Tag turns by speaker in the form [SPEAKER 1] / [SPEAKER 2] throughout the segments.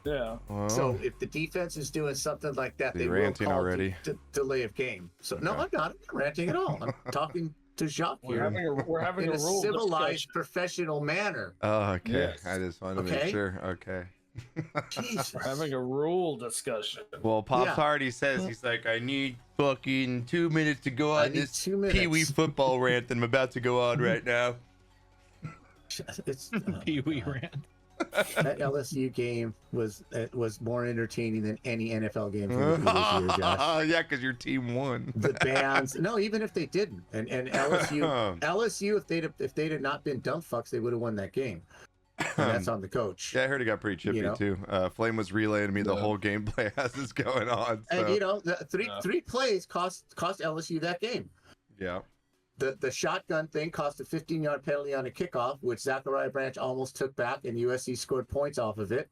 [SPEAKER 1] Yeah.
[SPEAKER 2] Well,
[SPEAKER 3] So if the defense is doing something like that, they will
[SPEAKER 2] ranting
[SPEAKER 3] call
[SPEAKER 2] already.
[SPEAKER 3] delay of game. So no, I'm not ranting at all. I'm talking to Jacques
[SPEAKER 1] We're
[SPEAKER 3] here
[SPEAKER 1] having
[SPEAKER 3] in
[SPEAKER 1] a
[SPEAKER 3] a
[SPEAKER 1] rule
[SPEAKER 3] civilized,
[SPEAKER 1] discussion.
[SPEAKER 3] professional manner.
[SPEAKER 2] Oh, okay.
[SPEAKER 1] Yes.
[SPEAKER 2] I just wanted to make
[SPEAKER 3] Okay.
[SPEAKER 2] sure. Okay.
[SPEAKER 3] Jesus.
[SPEAKER 1] We're having a rule discussion.
[SPEAKER 2] Well, Pops
[SPEAKER 3] Yeah.
[SPEAKER 2] already says he's like, I need fucking 2 minutes to go
[SPEAKER 3] I
[SPEAKER 2] on
[SPEAKER 3] need
[SPEAKER 2] this
[SPEAKER 3] 2 minutes.
[SPEAKER 2] Pee-wee football rant that I'm about to go on right now.
[SPEAKER 3] It's,
[SPEAKER 4] Pee-wee rant.
[SPEAKER 3] that LSU game was more entertaining than any NFL game from the previous year, Josh.
[SPEAKER 2] Yeah, because your team won.
[SPEAKER 3] The bands, no, even if they didn't, and LSU, if they'd have not been dumb fucks, they would have won that game. And that's on the coach.
[SPEAKER 2] Yeah, I heard it got pretty chippy too. Flame was relaying to me the whole gameplay as it's going on. So.
[SPEAKER 3] And the three plays cost LSU that game.
[SPEAKER 2] Yeah.
[SPEAKER 3] The shotgun thing cost a 15-yard penalty on a kickoff, which Zachariah Branch almost took back, and USC scored points off of it.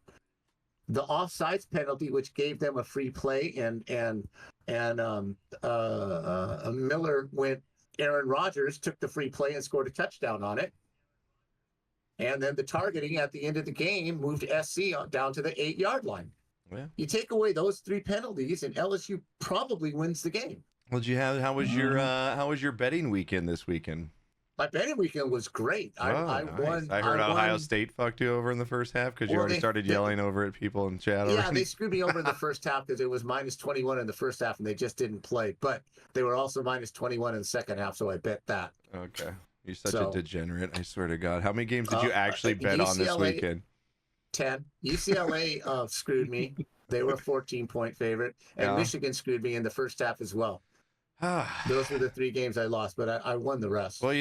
[SPEAKER 3] The offsides penalty, which gave them a free play, and Miller went. Aaron Rodgers took the free play and scored a touchdown on it. And then the targeting at the end of the game moved SC down to the 8-yard line.
[SPEAKER 2] Yeah.
[SPEAKER 3] You take away those 3 penalties, and LSU probably wins the game.
[SPEAKER 2] Well, did you have? How was your betting weekend this weekend?
[SPEAKER 3] My betting weekend was great. I
[SPEAKER 2] Nice.
[SPEAKER 3] won.
[SPEAKER 2] I heard Ohio
[SPEAKER 3] won.
[SPEAKER 2] State fucked you over in the first half because you already started yelling over at people in chat.
[SPEAKER 3] Yeah,
[SPEAKER 2] already.
[SPEAKER 3] they screwed me over in the first half because it was minus 21 in the first half, and they just didn't play. But they were also minus 21 in the second half, so I bet that.
[SPEAKER 2] Okay. You're such a degenerate. I swear to God. How many games did you actually bet on this
[SPEAKER 3] UCLA
[SPEAKER 2] weekend?
[SPEAKER 3] 10. UCLA screwed me. They were a 14-point favorite, and Michigan screwed me in the first half as well. Those were the 3 games I lost, but I won the rest.
[SPEAKER 2] Well,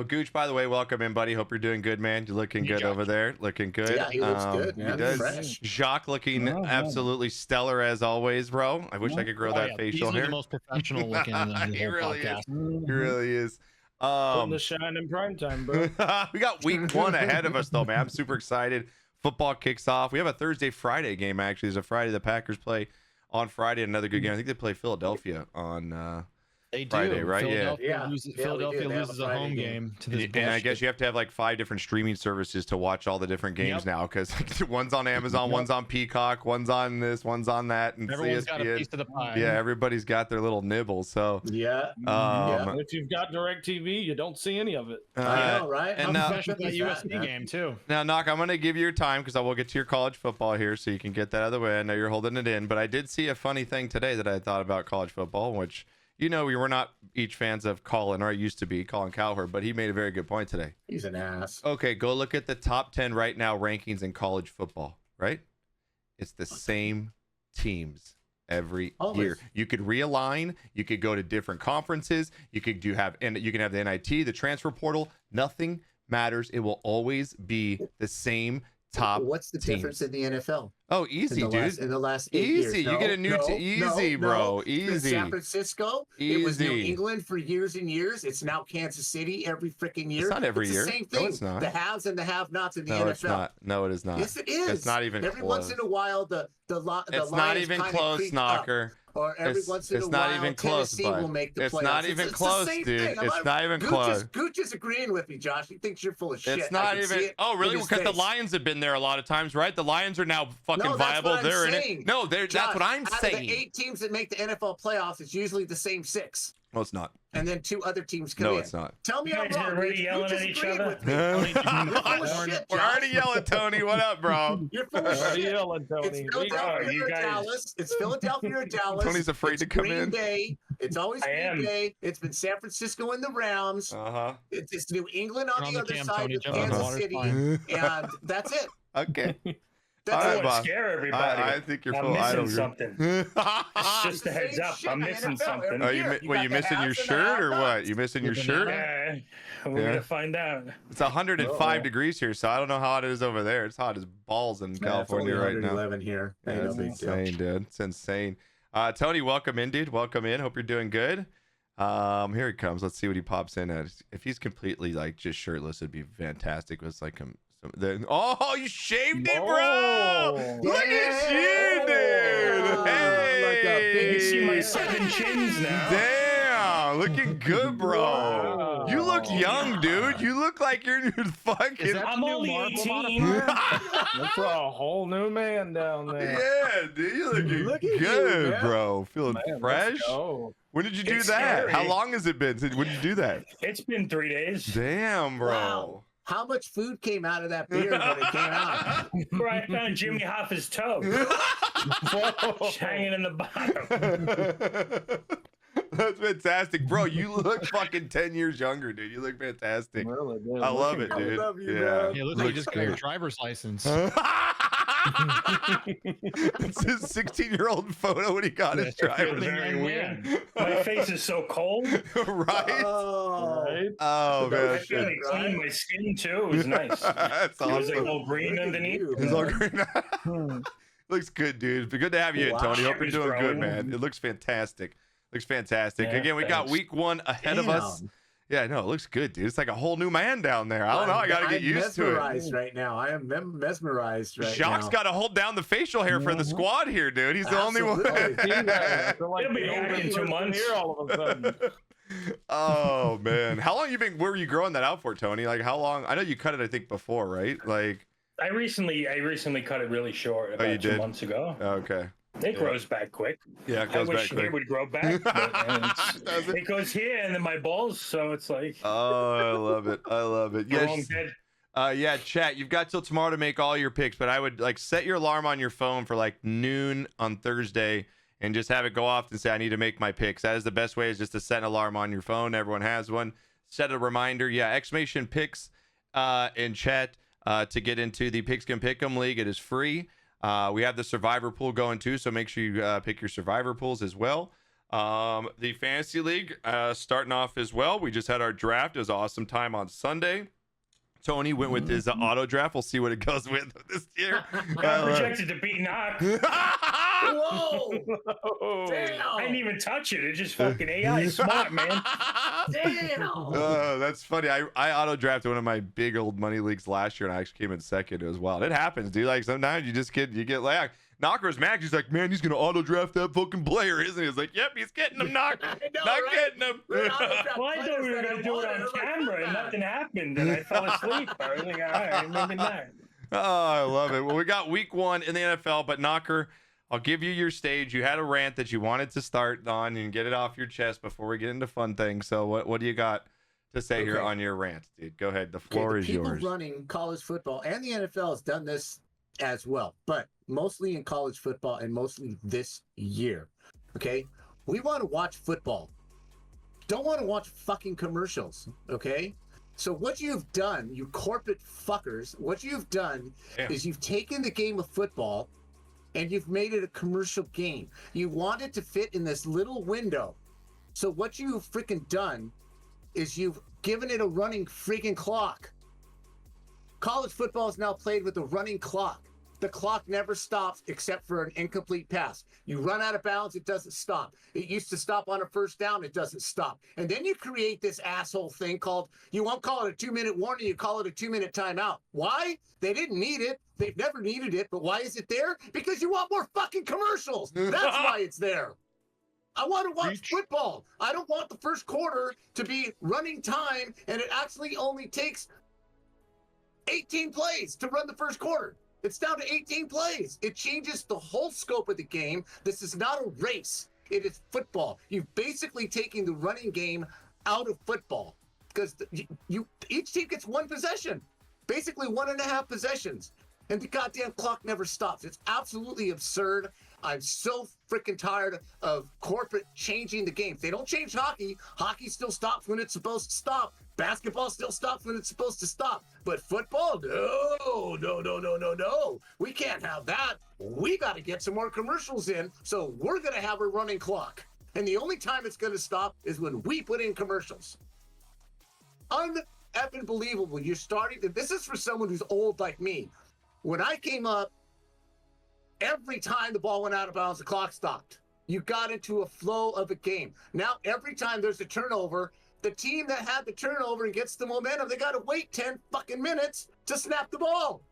[SPEAKER 2] Gooch, by the way, welcome in, buddy. Hope you're doing good, man. You're looking good over there. Looking good.
[SPEAKER 3] Yeah, he looks good, man.
[SPEAKER 2] He does.
[SPEAKER 3] Fresh.
[SPEAKER 2] Jacques looking absolutely stellar as always, bro. I wish I could grow that facial hair.
[SPEAKER 4] He's the most professional looking in the whole podcast.
[SPEAKER 2] He really is.
[SPEAKER 1] Putting the shine in prime time, bro.
[SPEAKER 2] We got week 1 ahead of us, though, man. I'm super excited. Football kicks off. We have a Thursday-Friday game, actually. There's a Friday the Packers play on Friday. Another good game. I think they play Philadelphia on
[SPEAKER 4] They do.
[SPEAKER 2] Friday, right?
[SPEAKER 4] Philadelphia loses a home game to this
[SPEAKER 2] and I guess you have to have like 5 different streaming services to watch all the different games now, because one's on Amazon, one's on Peacock, one's on this, one's on that, and
[SPEAKER 4] everyone's
[SPEAKER 2] CSPN.
[SPEAKER 4] got a piece of the pie.
[SPEAKER 2] Yeah, everybody's got their little nibble. So
[SPEAKER 1] If you've got DirecTV, you don't see any of it.
[SPEAKER 3] I know, right?
[SPEAKER 2] And
[SPEAKER 4] Especially that USC game too.
[SPEAKER 2] Now, Knock, I'm going to give you your time because I will get to your college football here so you can get that out of the way. I know you're holding it in, but I did see a funny thing today that I thought about college football, which, we were not each fans of Colin, or I used to be, Colin Cowherd, but he made a very good point today.
[SPEAKER 3] He's an ass.
[SPEAKER 2] Okay, go look at the top 10 right now rankings in college football, right? It's the same teams every year. You could realign, you could go to different conferences, you can have the NIT, the transfer portal, nothing matters. It will always be the same top
[SPEAKER 3] What's the difference in the NFL?
[SPEAKER 2] Oh, easy, dude.
[SPEAKER 3] In the last 8 years.
[SPEAKER 2] Easy. You get a new easy, bro. Easy.
[SPEAKER 3] In San Francisco, it was New England for years and years. It's now Kansas City every freaking year.
[SPEAKER 2] It's not every year.
[SPEAKER 3] The same thing.
[SPEAKER 2] No, it's not.
[SPEAKER 3] The haves and the have-nots in the NFL.
[SPEAKER 2] No, it's not. No, it is not.
[SPEAKER 3] Yes, it is.
[SPEAKER 2] It's not even
[SPEAKER 3] every
[SPEAKER 2] close.
[SPEAKER 3] once in a while, the
[SPEAKER 2] it's not even close, Knocker.
[SPEAKER 3] Or every once in a while,
[SPEAKER 2] not even close,
[SPEAKER 3] Tennessee will make the playoffs.
[SPEAKER 2] It's not even close, dude. It's not even close.
[SPEAKER 3] Gooch is agreeing with me, Josh. He thinks you're full of shit.
[SPEAKER 2] It's not even. Oh, really? Because the Lions have been there a lot of times, right? The Lions are now fucking viable. They're in it. No, that's what I'm saying.
[SPEAKER 3] Out of the 8 teams that make the NFL playoffs, it's usually the same 6.
[SPEAKER 2] No, it's not.
[SPEAKER 3] And then 2 other teams come in.
[SPEAKER 2] No, it's not.
[SPEAKER 3] Tell me I'm wrong.
[SPEAKER 5] Already yelling at each other.
[SPEAKER 2] We're already yelling, Tony. What up, bro?
[SPEAKER 3] You're full of shit.
[SPEAKER 1] Yelling, Tony.
[SPEAKER 3] It's Philadelphia or Dallas. It's Philadelphia or Dallas.
[SPEAKER 2] Tony's afraid to come
[SPEAKER 3] Green
[SPEAKER 2] in.
[SPEAKER 3] Bay. It's always Green Bay. It's been San Francisco and the Rams. It's New England on the other side with Kansas City. And that's it.
[SPEAKER 2] Okay.
[SPEAKER 5] That's what scare everybody.
[SPEAKER 2] I think you're
[SPEAKER 5] full.
[SPEAKER 2] I'm
[SPEAKER 5] missing something. It's just a heads up. I'm missing something.
[SPEAKER 2] Are you missing your shirt or what? You missing your shirt?
[SPEAKER 5] Yeah, we're gonna find out.
[SPEAKER 2] It's 105 degrees here, so I don't know how hot it is over there. It's hot as balls in California right now.
[SPEAKER 3] 111 here.
[SPEAKER 2] Yeah, it's insane, dude. It's insane. Tony, welcome in, dude. Welcome in. Hope you're doing good. Here he comes. Let's see what he pops in at. If he's completely just shirtless, it'd be fantastic. It's like him. Oh, you shaved it, bro! Look at you, dude! Hey!
[SPEAKER 5] You see my 7 chins now.
[SPEAKER 2] Damn! looking good, bro.
[SPEAKER 1] Wow.
[SPEAKER 2] You look young, dude. You look like you're fucking.
[SPEAKER 5] I'm only 18.
[SPEAKER 1] That's a whole new man down there.
[SPEAKER 2] Yeah, dude, you looking
[SPEAKER 3] Look at you,
[SPEAKER 2] good,
[SPEAKER 3] man.
[SPEAKER 2] bro. Feeling
[SPEAKER 1] Man,
[SPEAKER 2] fresh.
[SPEAKER 1] let's go.
[SPEAKER 2] When did you do
[SPEAKER 5] It's
[SPEAKER 2] that?
[SPEAKER 5] scary.
[SPEAKER 2] How long has it been? When did you do that?
[SPEAKER 5] It's been 3 days.
[SPEAKER 2] Damn, bro.
[SPEAKER 3] Wow. How much food came out of that beer when it came out?
[SPEAKER 5] Bro, I found Jimmy Hoffa's toe hanging in the bottom.
[SPEAKER 2] That's fantastic, bro. You look fucking 10 years younger, dude. You look fantastic.
[SPEAKER 1] Really did.
[SPEAKER 2] I love it,
[SPEAKER 3] I
[SPEAKER 2] dude.
[SPEAKER 3] love you,
[SPEAKER 2] yeah.
[SPEAKER 3] bro.
[SPEAKER 4] Yeah, it looks like you just got your driver's license.
[SPEAKER 2] It's his 16-year-old photo when he got his
[SPEAKER 5] It feels
[SPEAKER 2] driver's
[SPEAKER 5] very
[SPEAKER 4] man.
[SPEAKER 5] weird. My face is so cold.
[SPEAKER 2] right?
[SPEAKER 3] Oh,
[SPEAKER 1] Right?
[SPEAKER 2] Oh, man.
[SPEAKER 5] I
[SPEAKER 2] That's
[SPEAKER 5] feel
[SPEAKER 2] good.
[SPEAKER 5] like clean my skin too. It was nice.
[SPEAKER 2] That's
[SPEAKER 5] It was like
[SPEAKER 2] awesome.
[SPEAKER 5] all green
[SPEAKER 3] Look at
[SPEAKER 5] underneath.
[SPEAKER 3] you,
[SPEAKER 2] It's all
[SPEAKER 3] man.
[SPEAKER 2] green. Looks good, dude. It's good to have you in,
[SPEAKER 3] Wow.
[SPEAKER 2] Tony. Hope you're
[SPEAKER 5] It's
[SPEAKER 2] doing good,
[SPEAKER 5] growing.
[SPEAKER 2] man. It looks fantastic. Looks fantastic.
[SPEAKER 5] Yeah,
[SPEAKER 2] Again, we got
[SPEAKER 5] thanks.
[SPEAKER 2] week 1 ahead of us.
[SPEAKER 3] Damn.
[SPEAKER 2] Yeah, no, it looks good, dude. It's like a whole new man down there. I don't know. I got to get
[SPEAKER 3] I'm
[SPEAKER 2] used to it.
[SPEAKER 3] mesmerized right now. I am mesmerized right
[SPEAKER 2] Shock's
[SPEAKER 3] now.
[SPEAKER 2] got to hold down the facial hair for the squad here, dude. He's the only one.
[SPEAKER 3] Absolutely.
[SPEAKER 1] See that? They're like
[SPEAKER 5] It'll be
[SPEAKER 1] the
[SPEAKER 5] back
[SPEAKER 1] oldest
[SPEAKER 5] in 2
[SPEAKER 1] person
[SPEAKER 5] months.
[SPEAKER 1] Here all of a sudden.
[SPEAKER 2] Oh man, how long you been? Where were you growing that out for, Tony? Like how long? I know you cut it, I think, before, right? Like,
[SPEAKER 5] I recently cut it really short about
[SPEAKER 2] you
[SPEAKER 5] 2
[SPEAKER 2] did?
[SPEAKER 5] month ago.
[SPEAKER 2] okay,
[SPEAKER 5] It grows back quick.
[SPEAKER 2] yeah, it
[SPEAKER 5] I
[SPEAKER 2] goes back
[SPEAKER 5] wish
[SPEAKER 2] quick.
[SPEAKER 5] it would grow back, but
[SPEAKER 2] Does it?
[SPEAKER 5] it goes here and then my balls, so it's like
[SPEAKER 2] Oh, I love it. I love it.
[SPEAKER 5] the wrong
[SPEAKER 2] Yes.
[SPEAKER 5] bed.
[SPEAKER 2] Yeah, chat. You've got till tomorrow to make all your picks, but I would like set your alarm on your phone for like noon on Thursday and just have it go off and say, I need to make my picks. That is the best way, is just to set an alarm on your phone. Everyone has one. Set a reminder. Yeah, exclamation picks in chat to get into the Pigskin Pick'em League. It is free. We have the Survivor pool going too, so make sure you pick your Survivor pools as well. The Fantasy League starting off as well. We just had our draft. It was an awesome time on Sunday. Tony went with his auto draft. We'll see what it goes with this year.
[SPEAKER 5] I'm projected to beat Knock.
[SPEAKER 3] Whoa!
[SPEAKER 1] Oh.
[SPEAKER 3] Damn!
[SPEAKER 5] I didn't even touch it. It's just fucking AI is smart, man.
[SPEAKER 3] Damn!
[SPEAKER 2] Oh, that's funny. I auto drafted one of my big old money leagues last year, and I actually came in second. It was wild. It happens, dude. Like sometimes you get like Knocker's mad. He's like, man, he's gonna auto draft that fucking player, isn't he? He's like, yep, he's getting him, Knock.
[SPEAKER 3] I know,
[SPEAKER 2] Not
[SPEAKER 3] right?
[SPEAKER 2] getting him.
[SPEAKER 3] We're auto-draft
[SPEAKER 5] Well, I thought
[SPEAKER 3] players
[SPEAKER 5] we were
[SPEAKER 3] that I
[SPEAKER 5] gonna do it
[SPEAKER 3] wanted.
[SPEAKER 5] on
[SPEAKER 3] I'm like,
[SPEAKER 5] camera, and
[SPEAKER 3] fuck that.
[SPEAKER 5] nothing happened, and I fell asleep. I was like, all right, maybe not.
[SPEAKER 2] Oh, I love it. Well, we got week 1 in the NFL, but Knocker, I'll give you your stage. You had a rant that you wanted to start on and get it off your chest before we get into fun things. So what do you got to say here
[SPEAKER 3] Okay.
[SPEAKER 2] on your rant, dude? Go ahead. The
[SPEAKER 3] Okay,
[SPEAKER 2] floor
[SPEAKER 3] the
[SPEAKER 2] is
[SPEAKER 3] people
[SPEAKER 2] yours.
[SPEAKER 3] running college football and the NFL has done this as well, but mostly in college football and mostly this year. Okay, we want to watch football. Don't want to watch fucking commercials. Okay, so what you've done, you corporate fuckers, what you've done
[SPEAKER 2] Damn.
[SPEAKER 3] is you've taken the game of football and you've made it a commercial game. You want it to fit in this little window. So what you've freaking done is you've given it a running freaking clock. College football is now played with a running clock. The clock never stops except for an incomplete pass. You run out of bounds, it doesn't stop. It used to stop on a first down, it doesn't stop. And then you create this asshole thing called, you won't call it a 2-minute warning, you call it a 2-minute timeout. Why? They didn't need it. They've never needed it. But why is it there? Because you want more fucking commercials. That's why it's there. I want to watch football. I don't want the first quarter to be running time, and it actually only takes 18 plays to run the first quarter. It's down to 18 plays. It changes the whole scope of the game. This is not a race. It is football. You've basically taken the running game out of football because each team gets one possession, basically 1.5 possessions, and the goddamn clock never stops. It's absolutely absurd. I'm so freaking tired of corporate changing the game. If they don't change hockey, hockey still stops when it's supposed to stop. Basketball still stops when it's supposed to stop. But football, no. We can't have that. We got to get some more commercials in, so we're going to have a running clock. And the only time it's going to stop is when we put in commercials. Un-effing believable. You're starting to, this is for someone who's old like me. When I came up, every time the ball went out of bounds, the clock stopped. You got into a flow of a game. Now, every time there's a turnover, the team that had the turnover and gets the momentum, they got to wait 10 fucking minutes to snap the ball.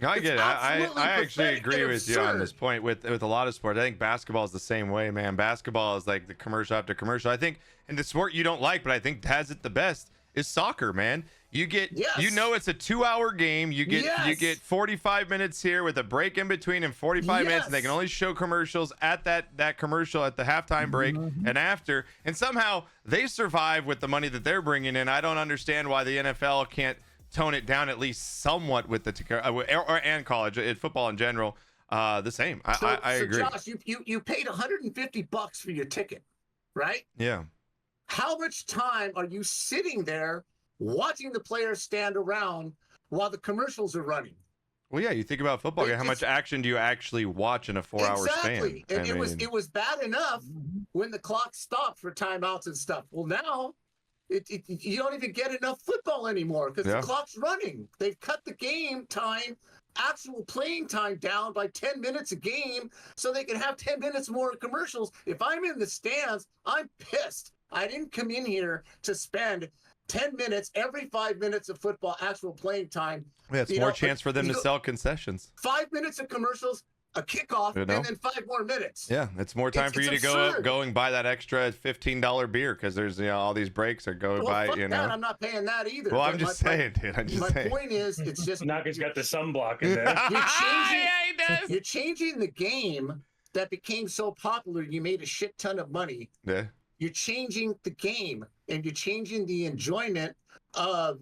[SPEAKER 2] I get it. I
[SPEAKER 3] absolutely
[SPEAKER 2] actually
[SPEAKER 3] pathetic
[SPEAKER 2] agree
[SPEAKER 3] and
[SPEAKER 2] with you on this
[SPEAKER 3] absurd.
[SPEAKER 2] point with a lot of sports. I think basketball is the same way, man. Basketball is like the commercial after commercial. I think in the sport you don't like, but I think has it the best is soccer, man. You get, you know, it's a 2-hour game. You get 45 minutes here with a break in between and 45 minutes, and they can only show commercials at that commercial at the halftime break and after. And somehow they survive with the money that they're bringing in. I don't understand why the NFL can't tone it down at least somewhat with the and college football in general. The same. I agree.
[SPEAKER 3] Josh, you paid $150 for your ticket, right?
[SPEAKER 2] Yeah.
[SPEAKER 3] How much time are you sitting there watching the players stand around while the commercials are running?
[SPEAKER 2] Well, yeah, you think about football. How much action do you actually watch in a 4-hour span?
[SPEAKER 3] And it was bad enough when the clock stopped for timeouts and stuff. Well, now you don't even get enough football anymore because the clock's running. They've cut the game time, actual playing time down by 10 minutes a game so they can have 10 minutes more commercials. If I'm in the stands, I'm pissed. I didn't come in here to spend 10 minutes every 5 minutes of football actual playing time.
[SPEAKER 2] Yeah, it's more chance for them to sell concessions. 5
[SPEAKER 3] minutes of commercials, a kickoff, and then 5 more minutes.
[SPEAKER 2] Yeah, it's more time for you to go and buy that extra $15 beer because there's all these breaks are going by.
[SPEAKER 3] Fuck that. I'm not paying that either.
[SPEAKER 2] Well, I'm just saying, dude. I'm just saying.
[SPEAKER 3] My point is, it's just
[SPEAKER 5] Naka's got the sunblock in there.
[SPEAKER 3] You're changing the game that became so popular. You made a shit ton of money.
[SPEAKER 2] Yeah.
[SPEAKER 3] You're changing the game, and you're changing the enjoyment of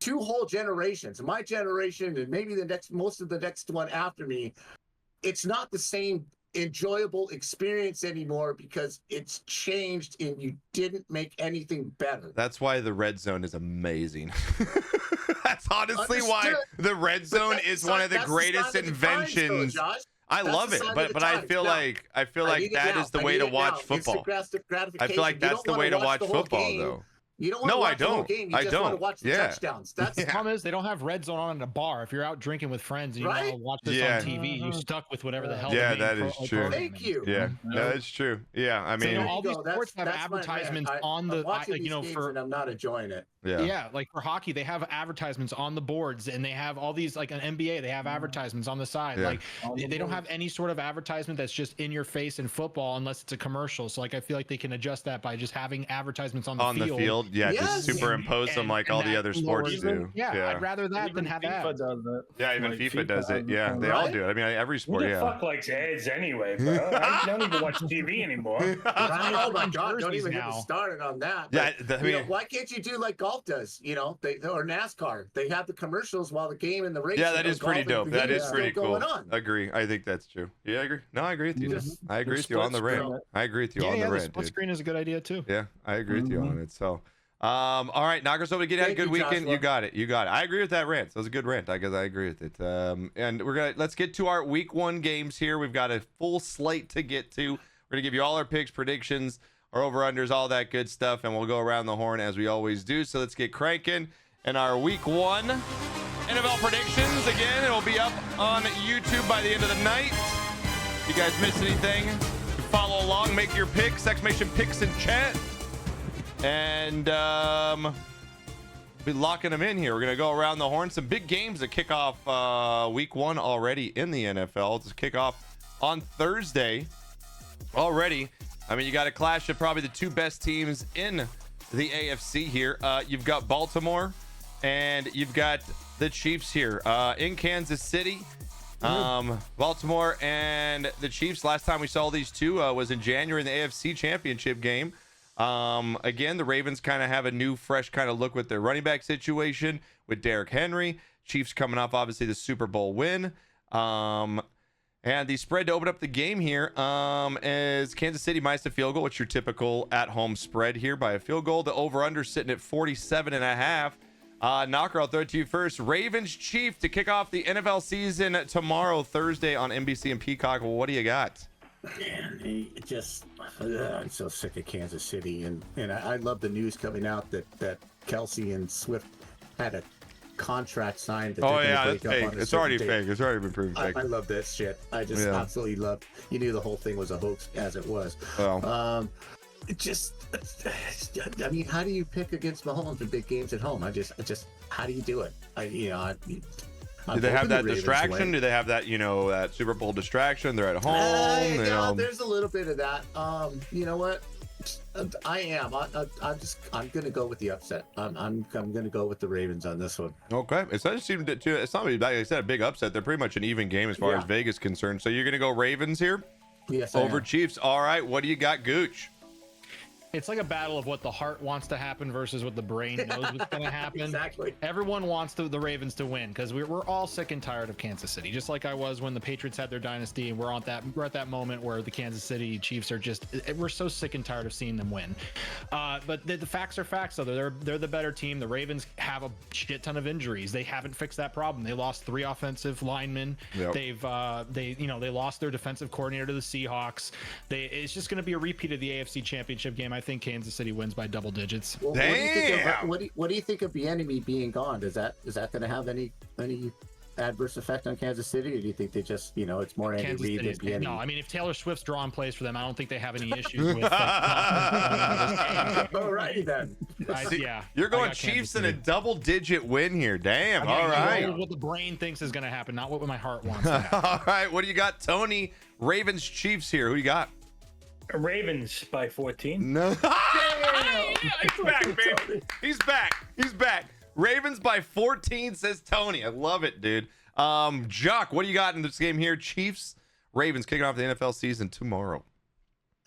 [SPEAKER 3] 2 whole generations. My generation, and maybe most of the next one after me. It's not the same enjoyable experience anymore because it's changed and you didn't make anything better.
[SPEAKER 2] That's why the red zone is amazing. That's honestly why the red zone is one of the greatest inventions. I love it, but I feel like that is the way to watch football. I feel like that's the way to watch football, though.
[SPEAKER 3] You don't want to watch the whole game. You just want to watch the touchdowns. That's
[SPEAKER 4] the problem is they don't have red zone on in a bar. If you're out drinking with friends and you want to watch this on TV, you're stuck with whatever the hell.
[SPEAKER 2] Yeah, that is true.
[SPEAKER 3] Thank you.
[SPEAKER 2] Yeah, no, that's true. Yeah, I mean,
[SPEAKER 4] all these sports have advertisements on the.
[SPEAKER 3] And I'm not enjoying it.
[SPEAKER 4] Yeah, like for hockey, they have advertisements on the boards, and they have all these like an NBA. They have advertisements on the side. Like they don't have any sort of advertisement that's just in your face in football unless it's a commercial. So like I feel like they can adjust that by just having advertisements on the field.
[SPEAKER 2] Yeah, just superimpose them like all the other sports do.
[SPEAKER 4] Yeah, I'd rather that than have ads.
[SPEAKER 2] Yeah, even FIFA does it. Yeah, they all do it. I mean, every sport.
[SPEAKER 5] Who the fuck likes ads anyway, bro? I don't even watch TV anymore.
[SPEAKER 3] Oh my God! Don't even get me started on that.
[SPEAKER 2] Yeah,
[SPEAKER 3] why can't you do like golf does? You know, or NASCAR. They have the commercials while the game and the race.
[SPEAKER 2] Yeah, that is pretty dope. That is pretty cool. Agree. I think that's true. Yeah, I agree. No, I agree with you. I agree with you on the rant. I agree with you on the rant.
[SPEAKER 4] Split screen is a good idea too.
[SPEAKER 2] Yeah, I agree with you on it. So. All right, Knockers, so to get out a good weekend. Joshua. You got it. I agree with that rant. That was a good rant. I guess I agree with it. And let's get to our week 1 games here. We've got a full slate to get to. We're gonna give you all our picks, predictions, our over-unders, all that good stuff, and we'll go around the horn as we always do. So let's get cranking. And our week 1 NFL predictions, again, it'll be up on YouTube by the end of the night. If you guys miss anything, follow along, make your picks, exclamation picks in chat. And be locking them in here. We're going to go around the horn. Some big games that kick off week 1 already in the NFL. Just kick off on Thursday already. I mean, you got a clash of probably the 2 best teams in the AFC here. You've got Baltimore and you've got the Chiefs here in Kansas City. Baltimore and the Chiefs, last time we saw these two was in January in the AFC Championship game. Again, the Ravens kind of have a new, fresh kind of look with their running back situation with Derrick Henry. Chiefs coming off, obviously, the Super Bowl win. And the spread to open up the game here is Kansas City minus a field goal. What's your typical at-home spread here by a field goal? The over-under sitting at 47.5. Knocker, I'll throw it to you first. Ravens Chiefs to kick off the NFL season tomorrow, Thursday on NBC and Peacock. Well, what do you got?
[SPEAKER 3] Man, I'm so sick of Kansas City, and I love the news coming out that Kelsey and Swift had a contract signed.
[SPEAKER 2] Oh yeah, that's fake. It's already fake. It's already been proven fake.
[SPEAKER 3] I love that shit. I just absolutely love. You knew the whole thing was a hoax as it was.
[SPEAKER 2] Well,
[SPEAKER 3] I mean, how do you pick against Mahomes in big games at home? I just, how do you do it?
[SPEAKER 2] Do they have that distraction? Do they have that, that Super Bowl distraction? They're at home.
[SPEAKER 3] There's a little bit of that. You know what? I am. I'm going to go with the upset. I'm going to go with the Ravens on this one.
[SPEAKER 2] Okay. It doesn't seem to. It's not, like I said, a big upset. They're pretty much an even game as far as Vegas is concerned. So you're going to go Ravens here?
[SPEAKER 3] Yes.
[SPEAKER 2] Over Chiefs. All right. What do you got, Gooch?
[SPEAKER 4] It's like a battle of what the heart wants to happen versus what the brain knows what's going to happen.
[SPEAKER 3] Exactly.
[SPEAKER 4] Everyone wants the Ravens to win because we're all sick and tired of Kansas City, just like I was when the Patriots had their dynasty, and we're at that moment where the Kansas City Chiefs are we're so sick and tired of seeing them win. But the facts are facts, though. They're the better team. The Ravens have a shit ton of injuries. They haven't fixed that problem. They lost 3 offensive linemen. Yep. They lost their defensive coordinator to the Seahawks. It's just going to be a repeat of the AFC Championship game. I think Kansas City wins by double digits.
[SPEAKER 3] Well, what do you think of the enemy being gone? Is that going to have any adverse effect on Kansas City, or do you think they just, it's more Andy Reid than the enemy?
[SPEAKER 4] No, I mean, if Taylor Swift's drawing plays for them, I don't think they have any issues with.
[SPEAKER 3] Alrighty then.
[SPEAKER 2] You're going Chiefs in a double-digit win here. Damn. All right.
[SPEAKER 4] What the brain thinks is going to happen, not what my heart wants to happen.
[SPEAKER 2] All right. What do you got, Tony? Ravens, Chiefs here. Who you got?
[SPEAKER 5] Ravens by 14.
[SPEAKER 2] No. He's back, baby. He's back. Ravens by 14, says Tony. I love it, dude. Jock, what do you got in this game here? Chiefs, Ravens kicking off the NFL season tomorrow.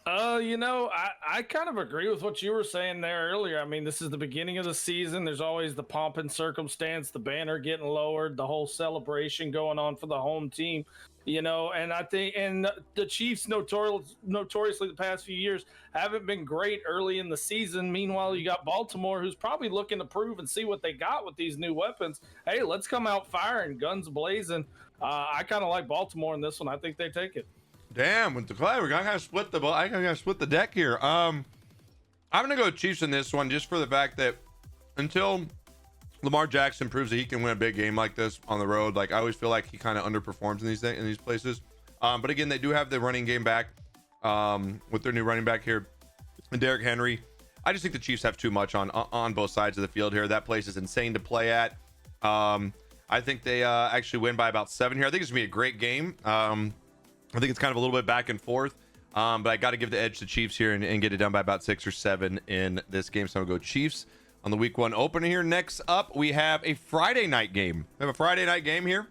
[SPEAKER 1] I kind of agree with what you were saying there earlier. I mean, this is the beginning of the season. There's always the pomp and circumstance, the banner getting lowered, the whole celebration going on for the home team. And I think, the Chiefs notoriously the past few years haven't been great early in the season. Meanwhile, you got Baltimore, who's probably looking to prove and see what they got with these new weapons. Hey, let's come out firing, guns blazing. I kind of like Baltimore in this one. I think they take it.
[SPEAKER 2] Damn, with the Clay, I gotta split the deck here. I'm gonna go Chiefs in this one just for the fact that until Lamar Jackson proves that he can win a big game like this on the road, like I always feel like he kind of underperforms in these places. But again, they do have the running game back with their new running back here, and Derrick Henry. I just think the Chiefs have too much on both sides of the field here. That place is insane to play at. I think they actually win by about 7 here. I think it's gonna be a great game. I think it's kind of a little bit back and forth, but I got to give the edge to Chiefs here and get it done by about 6 or 7 in this game. So I'm gonna go Chiefs on the week 1 opener here. Next up, we have a Friday night game. We have a Friday night game here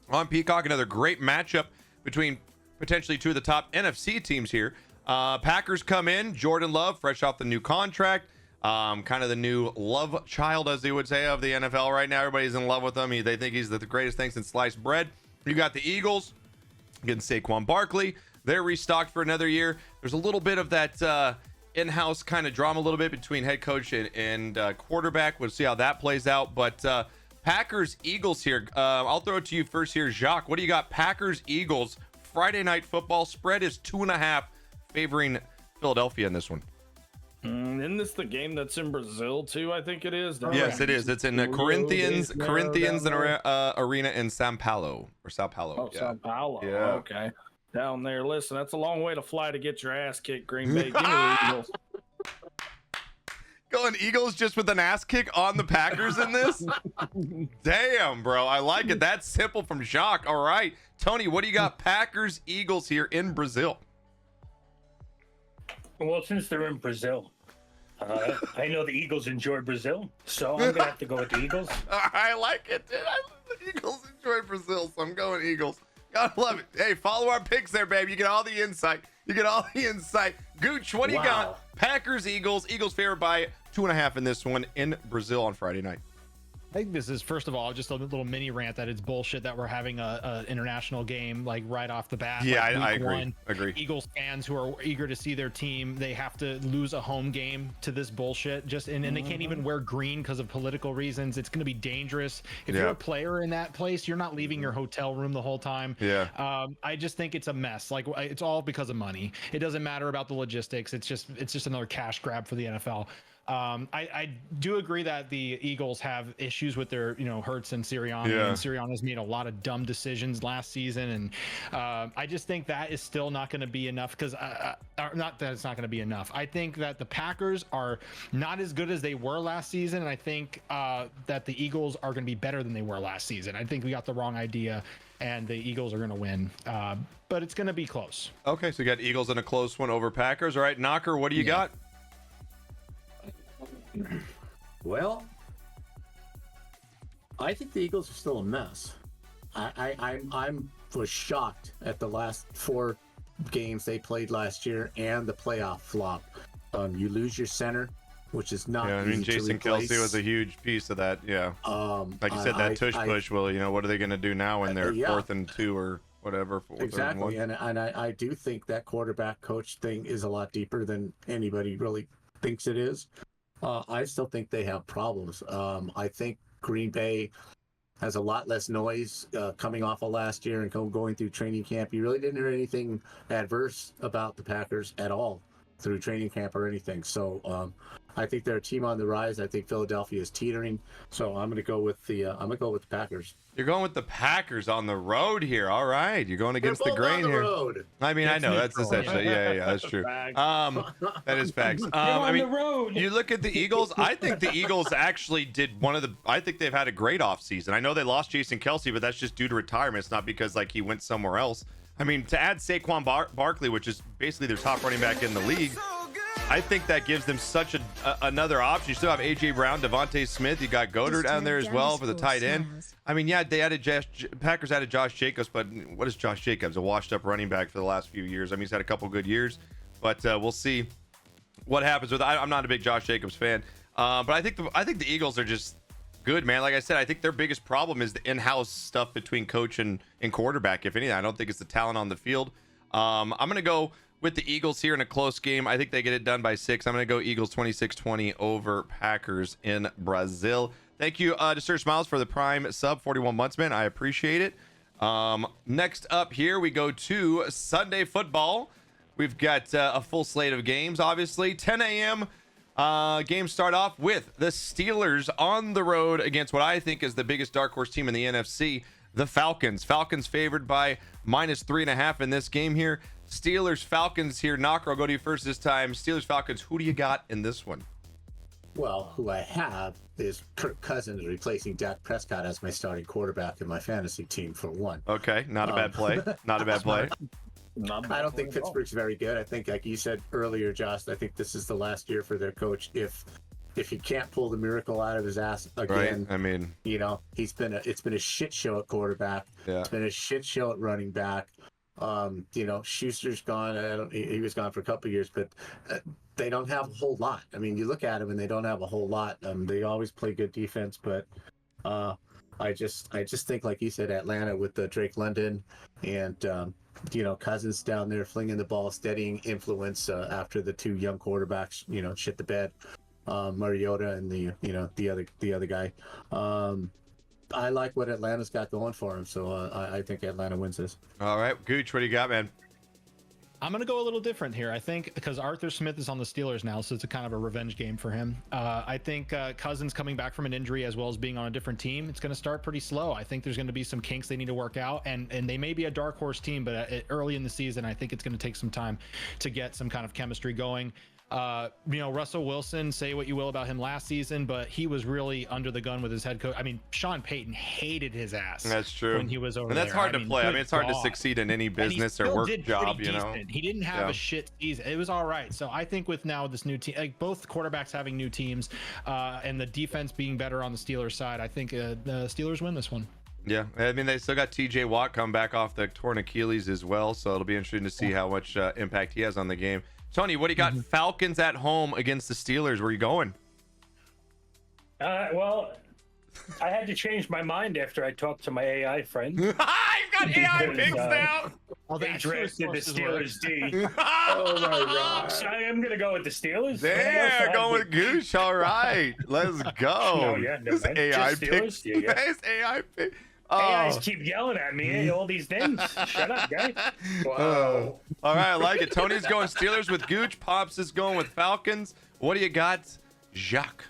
[SPEAKER 2] on Peacock. Another great matchup between potentially 2 of the top NFC teams here. Packers come in. Jordan Love, fresh off the new contract. Kind of the new love child, as they would say, of the NFL right now. Everybody's in love with him. They think he's the greatest thing since sliced bread. You got the Eagles getting Saquon Barkley. They're restocked for another year. There's a little bit of that in-house kind of drama a little bit between head coach and quarterback. We'll see how that plays out. But Packers Eagles here. I'll throw it to you first here, Jacques. What do you got? Packers Eagles Friday night football. Spread is 2.5, favoring Philadelphia in this one.
[SPEAKER 1] Isn't this the game that's in Brazil too? I think it is.
[SPEAKER 2] Yes, it is. It's in the Corinthians Arena in Sao Paulo.
[SPEAKER 1] Oh, yeah. Sao Paulo.
[SPEAKER 2] Yeah.
[SPEAKER 1] Okay. Down there. Listen, that's a long way to fly to get your ass kicked, Green Bay. Give me the Eagles.
[SPEAKER 2] Going Eagles just with an ass kick on the Packers in this? Damn, bro. I like it. That's simple from Jacques. All right. Tony, what do you got? Packers, Eagles here in Brazil.
[SPEAKER 5] Well, since they're in Brazil, I know the Eagles enjoy Brazil, so I'm going to have to go with the Eagles.
[SPEAKER 2] I like it, dude. The Eagles enjoy Brazil, so I'm going Eagles. Gotta love it. Hey, follow our picks there, baby. You get all the insight. Gooch, what do you got? Packers, Eagles. Eagles favored by 2.5 in this one in Brazil on Friday night.
[SPEAKER 4] I think this is, first of all, just a little mini rant that it's bullshit that we're having a international game like right off the bat.
[SPEAKER 2] Yeah,
[SPEAKER 4] like
[SPEAKER 2] I agree. Agree.
[SPEAKER 4] Eagles fans who are eager to see their team, they have to lose a home game to this bullshit. And they can't even wear green because of political reasons. It's going to be dangerous. If you're a player in that place, you're not leaving your hotel room the whole time.
[SPEAKER 2] Yeah.
[SPEAKER 4] I just think it's a mess. Like, it's all because of money. It doesn't matter about the logistics. It's just another cash grab for the NFL. I do agree that the Eagles have issues with their, Hurts and Sirianni.
[SPEAKER 2] Yeah.
[SPEAKER 4] And Sirianni's made a lot of dumb decisions last season, and I just think that is still not going to be enough. Because not that it's not going to be enough. I think that the Packers are not as good as they were last season, and I think that the Eagles are going to be better than they were last season. I think we got the wrong idea, and the Eagles are going to win. But it's going to be close.
[SPEAKER 2] Okay, so you got Eagles in a close one over Packers. All right, Knocker, what do you got?
[SPEAKER 3] Well, I think the Eagles are still a mess. I'm was shocked at the last 4 games they played last year and the playoff flop. You lose your center, which is not.
[SPEAKER 2] Yeah, I mean,
[SPEAKER 3] easy to
[SPEAKER 2] Jason
[SPEAKER 3] replace.
[SPEAKER 2] Kelsey was a huge piece of that. Yeah, like you said, that tush push. Well, what are they going to do now when they're 4th and 2 or whatever? 4th
[SPEAKER 3] exactly,
[SPEAKER 2] and 1?
[SPEAKER 3] and I do think that quarterback coach thing is a lot deeper than anybody really thinks it is. I still think they have problems. I think Green Bay has a lot less noise coming off of last year and going through training camp. You really didn't hear anything adverse about the Packers at all through training camp or anything. So I think they're a team on the rise. I think Philadelphia is teetering. So I'm going to go with the Packers.
[SPEAKER 2] You're going with the Packers on the road here. All right, you're going against the grain here.
[SPEAKER 3] Road.
[SPEAKER 2] I mean, I know that's essentially, yeah, that's true. That is facts. I mean, you look at the Eagles. I think the Eagles actually did I think they've had a great offseason. I know they lost Jason Kelsey, but that's just due to retirement. It's not because he went somewhere else. I mean, to add Saquon Barkley, which is basically their top running back in the league, I think that gives them such another option. You still have A.J. Brown, Devontae Smith. You got Goddard down there as well for the tight end. I mean, yeah, they added Packers added Josh Jacobs, but what is Josh Jacobs? A washed-up running back for the last few years. I mean, he's had a couple good years, but we'll see what happens with. I'm not a big Josh Jacobs fan, but I think the Eagles are just good, man. Like I said, I think their biggest problem is the in-house stuff between coach and quarterback. If anything, I don't think it's the talent on the field. I'm gonna go with the Eagles here in a close game. I think they get it done by 6. I'm going to go Eagles 26-20 over Packers in Brazil. Thank you to Sir Smiles for the prime sub, 41 months, man. I appreciate it. Next up here, we go to Sunday football. We've got a full slate of games, obviously. 10 a.m. Games start off with the Steelers on the road against what I think is the biggest dark horse team in the NFC, the Falcons. Falcons favored by -3.5 in this game here. Steelers Falcons here. Knocker, I'll go to you first this time. Steelers Falcons, who do you got in this one?
[SPEAKER 3] Well, who I have is Kirk Cousins replacing Dak Prescott as my starting quarterback in my fantasy team for one.
[SPEAKER 2] Okay, not a bad play. Not a bad play.
[SPEAKER 3] I don't think Pittsburgh's very good. I think, like you said earlier, Josh, I think this is the last year for their coach. If he can't pull the miracle out of his ass again,
[SPEAKER 2] right? I mean,
[SPEAKER 3] it's been a shit show at quarterback.
[SPEAKER 2] Yeah.
[SPEAKER 3] It's been a shit show at running back. Schuster's gone. He was gone for a couple of years, but they don't have a whole lot. I mean, you look at them and they don't have a whole lot. They always play good defense, but I just think, like you said, Atlanta with Drake London and Cousins down there flinging the ball, steadying influence after the 2 young quarterbacks shit the bed, Mariota and the other guy. I like what Atlanta's got going for him, so I think Atlanta wins this.
[SPEAKER 2] All right, Gooch, what do you got, man?
[SPEAKER 4] I'm going to go a little different here. I think because Arthur Smith is on the Steelers now, so it's a kind of a revenge game for him. I think Cousins coming back from an injury as well as being on a different team, it's going to start pretty slow. I think there's going to be some kinks they need to work out, and they may be a dark horse team, but early in the season, I think it's going to take some time to get some kind of chemistry going. Russell Wilson, say what you will about him last season, but he was really under the gun with his head coach. I mean, Sean Payton hated his ass.
[SPEAKER 2] That's true.
[SPEAKER 4] When he was over
[SPEAKER 2] there. And that's hard to play. I mean, it's hard to succeed in any business or work job,
[SPEAKER 4] He didn't have a shit season. It was all right. So I think with now this new team, like both quarterbacks having new teams, and the defense being better on the Steelers side, I think the Steelers win this one.
[SPEAKER 2] Yeah, I mean, they still got TJ Watt come back off the torn Achilles as well, so it'll be interesting to see how much impact he has on the game. Tony, what do you got? Falcons at home against the Steelers. Where are you going?
[SPEAKER 5] Well, I had to change my mind after I talked to my AI friend.
[SPEAKER 2] You've got AI picks now.
[SPEAKER 5] They drafted the Steelers D.
[SPEAKER 3] Oh my God!
[SPEAKER 5] So I am gonna go with the Steelers.
[SPEAKER 2] There, going with Gooch. All right, let's go. This AI picks. Nice AI pick.
[SPEAKER 5] AIs keep yelling at me all these things. Shut up, guy.
[SPEAKER 3] Wow.
[SPEAKER 2] All right, I like it. Tony's going Steelers with Gooch. Pops is going with Falcons. What do you got Jacques.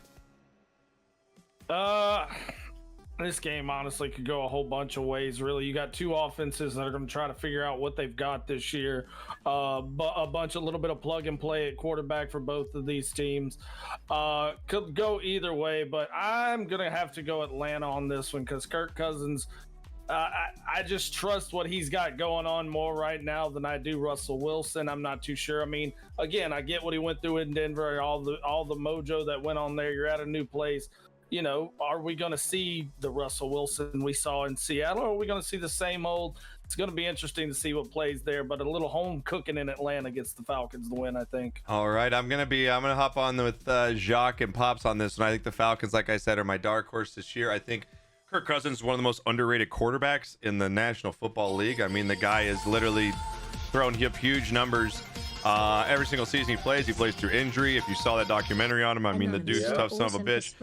[SPEAKER 1] This game honestly could go a whole bunch of ways. Really, you got two offenses that are going to try to figure out what they've got this year. But a little bit of plug and play at quarterback for both of these teams. Could go either way, but I'm going to have to go Atlanta on this one because Kirk Cousins. I just trust what he's got going on more right now than I do Russell Wilson. I'm not too sure. I mean, again, I get what he went through in Denver, all the mojo that went on there. You're at a new place. You know, are we going to see the Russell Wilson we saw in Seattle, or are we going to see the same old? It's going to be interesting to see what plays there, but a little home cooking in Atlanta gets the Falcons the win, I think.
[SPEAKER 2] All right, I'm gonna hop on with Jacques and Pops on this one. I think the Falcons, like I said, are my dark horse this year. I think Kirk Cousins is one of the most underrated quarterbacks in the National Football League. I mean, the guy is literally throwing up huge numbers. Every single season he plays through injury. If you saw that documentary on him, I mean, the dude's a tough son of a bitch.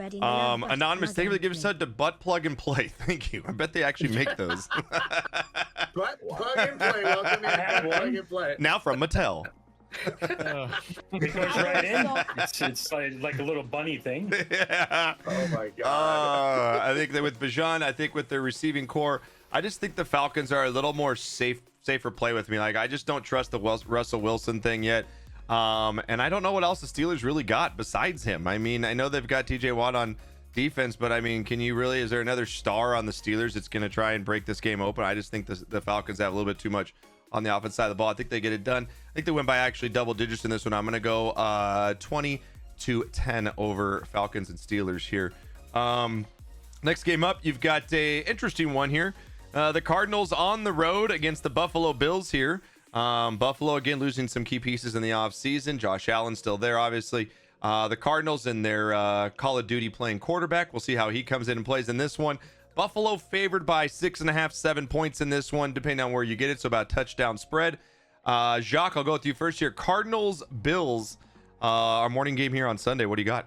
[SPEAKER 2] Anonymous, thank you for giving us the butt plug and play. Thank you. I bet they actually make those.
[SPEAKER 3] Butt plug and play. Welcome in. Plug and play.
[SPEAKER 2] Now from Mattel.
[SPEAKER 5] It goes right in. It's like a little bunny thing.
[SPEAKER 2] Yeah.
[SPEAKER 3] Oh my god.
[SPEAKER 2] I think that with Bijan, I think with their receiving core, I just think the Falcons are a little more safer play with me. Like, I just don't trust the Russell Wilson thing yet. And I don't know what else the Steelers really got besides him. I mean, I know they've got TJ Watt on defense, but I mean, is there another star on the Steelers that's going to try and break this game open? I just think the Falcons have a little bit too much on the offense side of the ball. I think they get it done. I think they win by actually double digits in this one. I'm going to go 20-10 over Falcons and Steelers here. Next game up, you've got a interesting one here. The Cardinals on the road against the Buffalo Bills here. Buffalo, again, losing some key pieces in the offseason. Josh Allen still there, obviously. The Cardinals and their Call of Duty playing quarterback. We'll see how he comes in and plays in this one. Buffalo favored by 6.5, 7 points in this one, depending on where you get it. So about touchdown spread. Jacques, I'll go with you first here. Cardinals, Bills, our morning game here on Sunday. What do you got?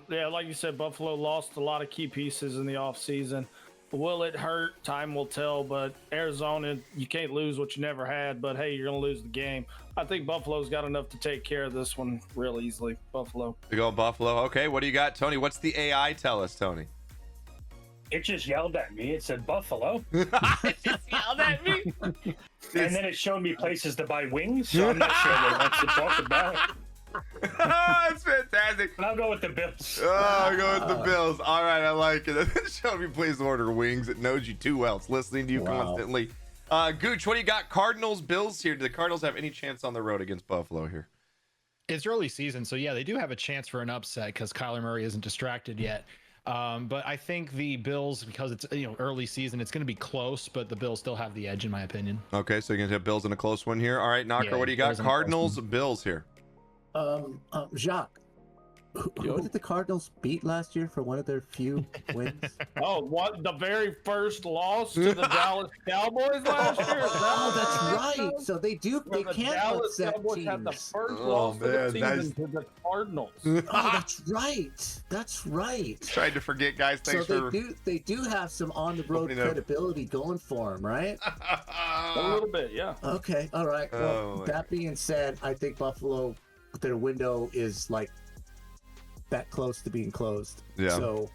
[SPEAKER 1] Yeah, like you said, Buffalo lost a lot of key pieces in the offseason. Will it hurt? Time will tell, but Arizona, you can't lose what you never had, but hey, you're going to lose the game. I think Buffalo's got enough to take care of this one real easily. Buffalo.
[SPEAKER 2] We go Buffalo. Okay, what do you got, Tony? What's the AI tell us, Tony?
[SPEAKER 5] It just yelled at me. It said Buffalo.
[SPEAKER 2] It just yelled at me?
[SPEAKER 5] And then it showed me places to buy wings, so I'm not sure what wants to talk about.
[SPEAKER 2] That's fantastic.
[SPEAKER 5] But I'll go with the Bills.
[SPEAKER 2] Oh, go with the Bills. All right, I like it. Show me, please order wings. It knows you too well. It's listening to you constantly. Gooch, what do you got? Cardinals, Bills here. Do the Cardinals have any chance on the road against Buffalo here?
[SPEAKER 4] It's early season, so yeah, they do have a chance for an upset because Kyler Murray isn't distracted yet. But I think the Bills, because it's early season, it's going to be close, but the Bills still have the edge in my opinion.
[SPEAKER 2] Okay, so you're going to have Bills in a close one here. All right, Knocker, what do you got? Cardinals, Bills here.
[SPEAKER 3] Jacques, who did the Cardinals beat last year for one of their few wins?
[SPEAKER 1] Oh, what? The very first loss to the Dallas Cowboys last year?
[SPEAKER 3] Oh, that's right. So they can't
[SPEAKER 1] Dallas
[SPEAKER 3] upset
[SPEAKER 1] Cowboys
[SPEAKER 3] teams.
[SPEAKER 1] had the first loss of the season to the Cardinals.
[SPEAKER 3] Oh, that's right. That's right.
[SPEAKER 2] Tried to forget, guys. Thanks for.
[SPEAKER 3] They do have some on the road credibility going for them, right?
[SPEAKER 1] A little bit, yeah.
[SPEAKER 3] Okay, all right. Well, that being said, I think Buffalo, their window is like that close to being closed.
[SPEAKER 2] Yeah.
[SPEAKER 3] So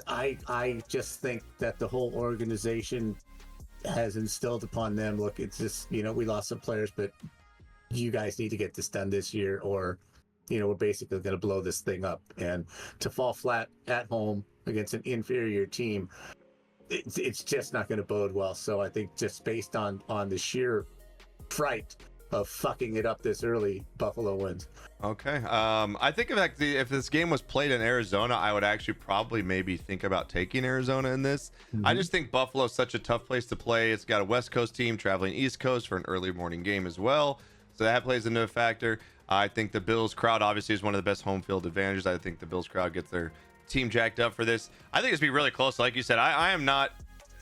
[SPEAKER 3] I just think that the whole organization has instilled upon them, look, it's just, we lost some players, but you guys need to get this done this year, or we're basically going to blow this thing up. And to fall flat at home against an inferior team, it's just not going to bode well. So I think just based on the sheer fright of fucking it up this early, Buffalo wins.
[SPEAKER 2] Okay. I think if this game was played in Arizona, I would actually probably maybe think about taking Arizona in this. Mm-hmm. I just think Buffalo's such a tough place to play. It's got a West Coast team traveling East Coast for an early morning game as well. So that plays into a factor. I think the Bills crowd obviously is one of the best home field advantages. I think the Bills crowd gets their team jacked up for this. I think it's going to be really close. Like you said, I am not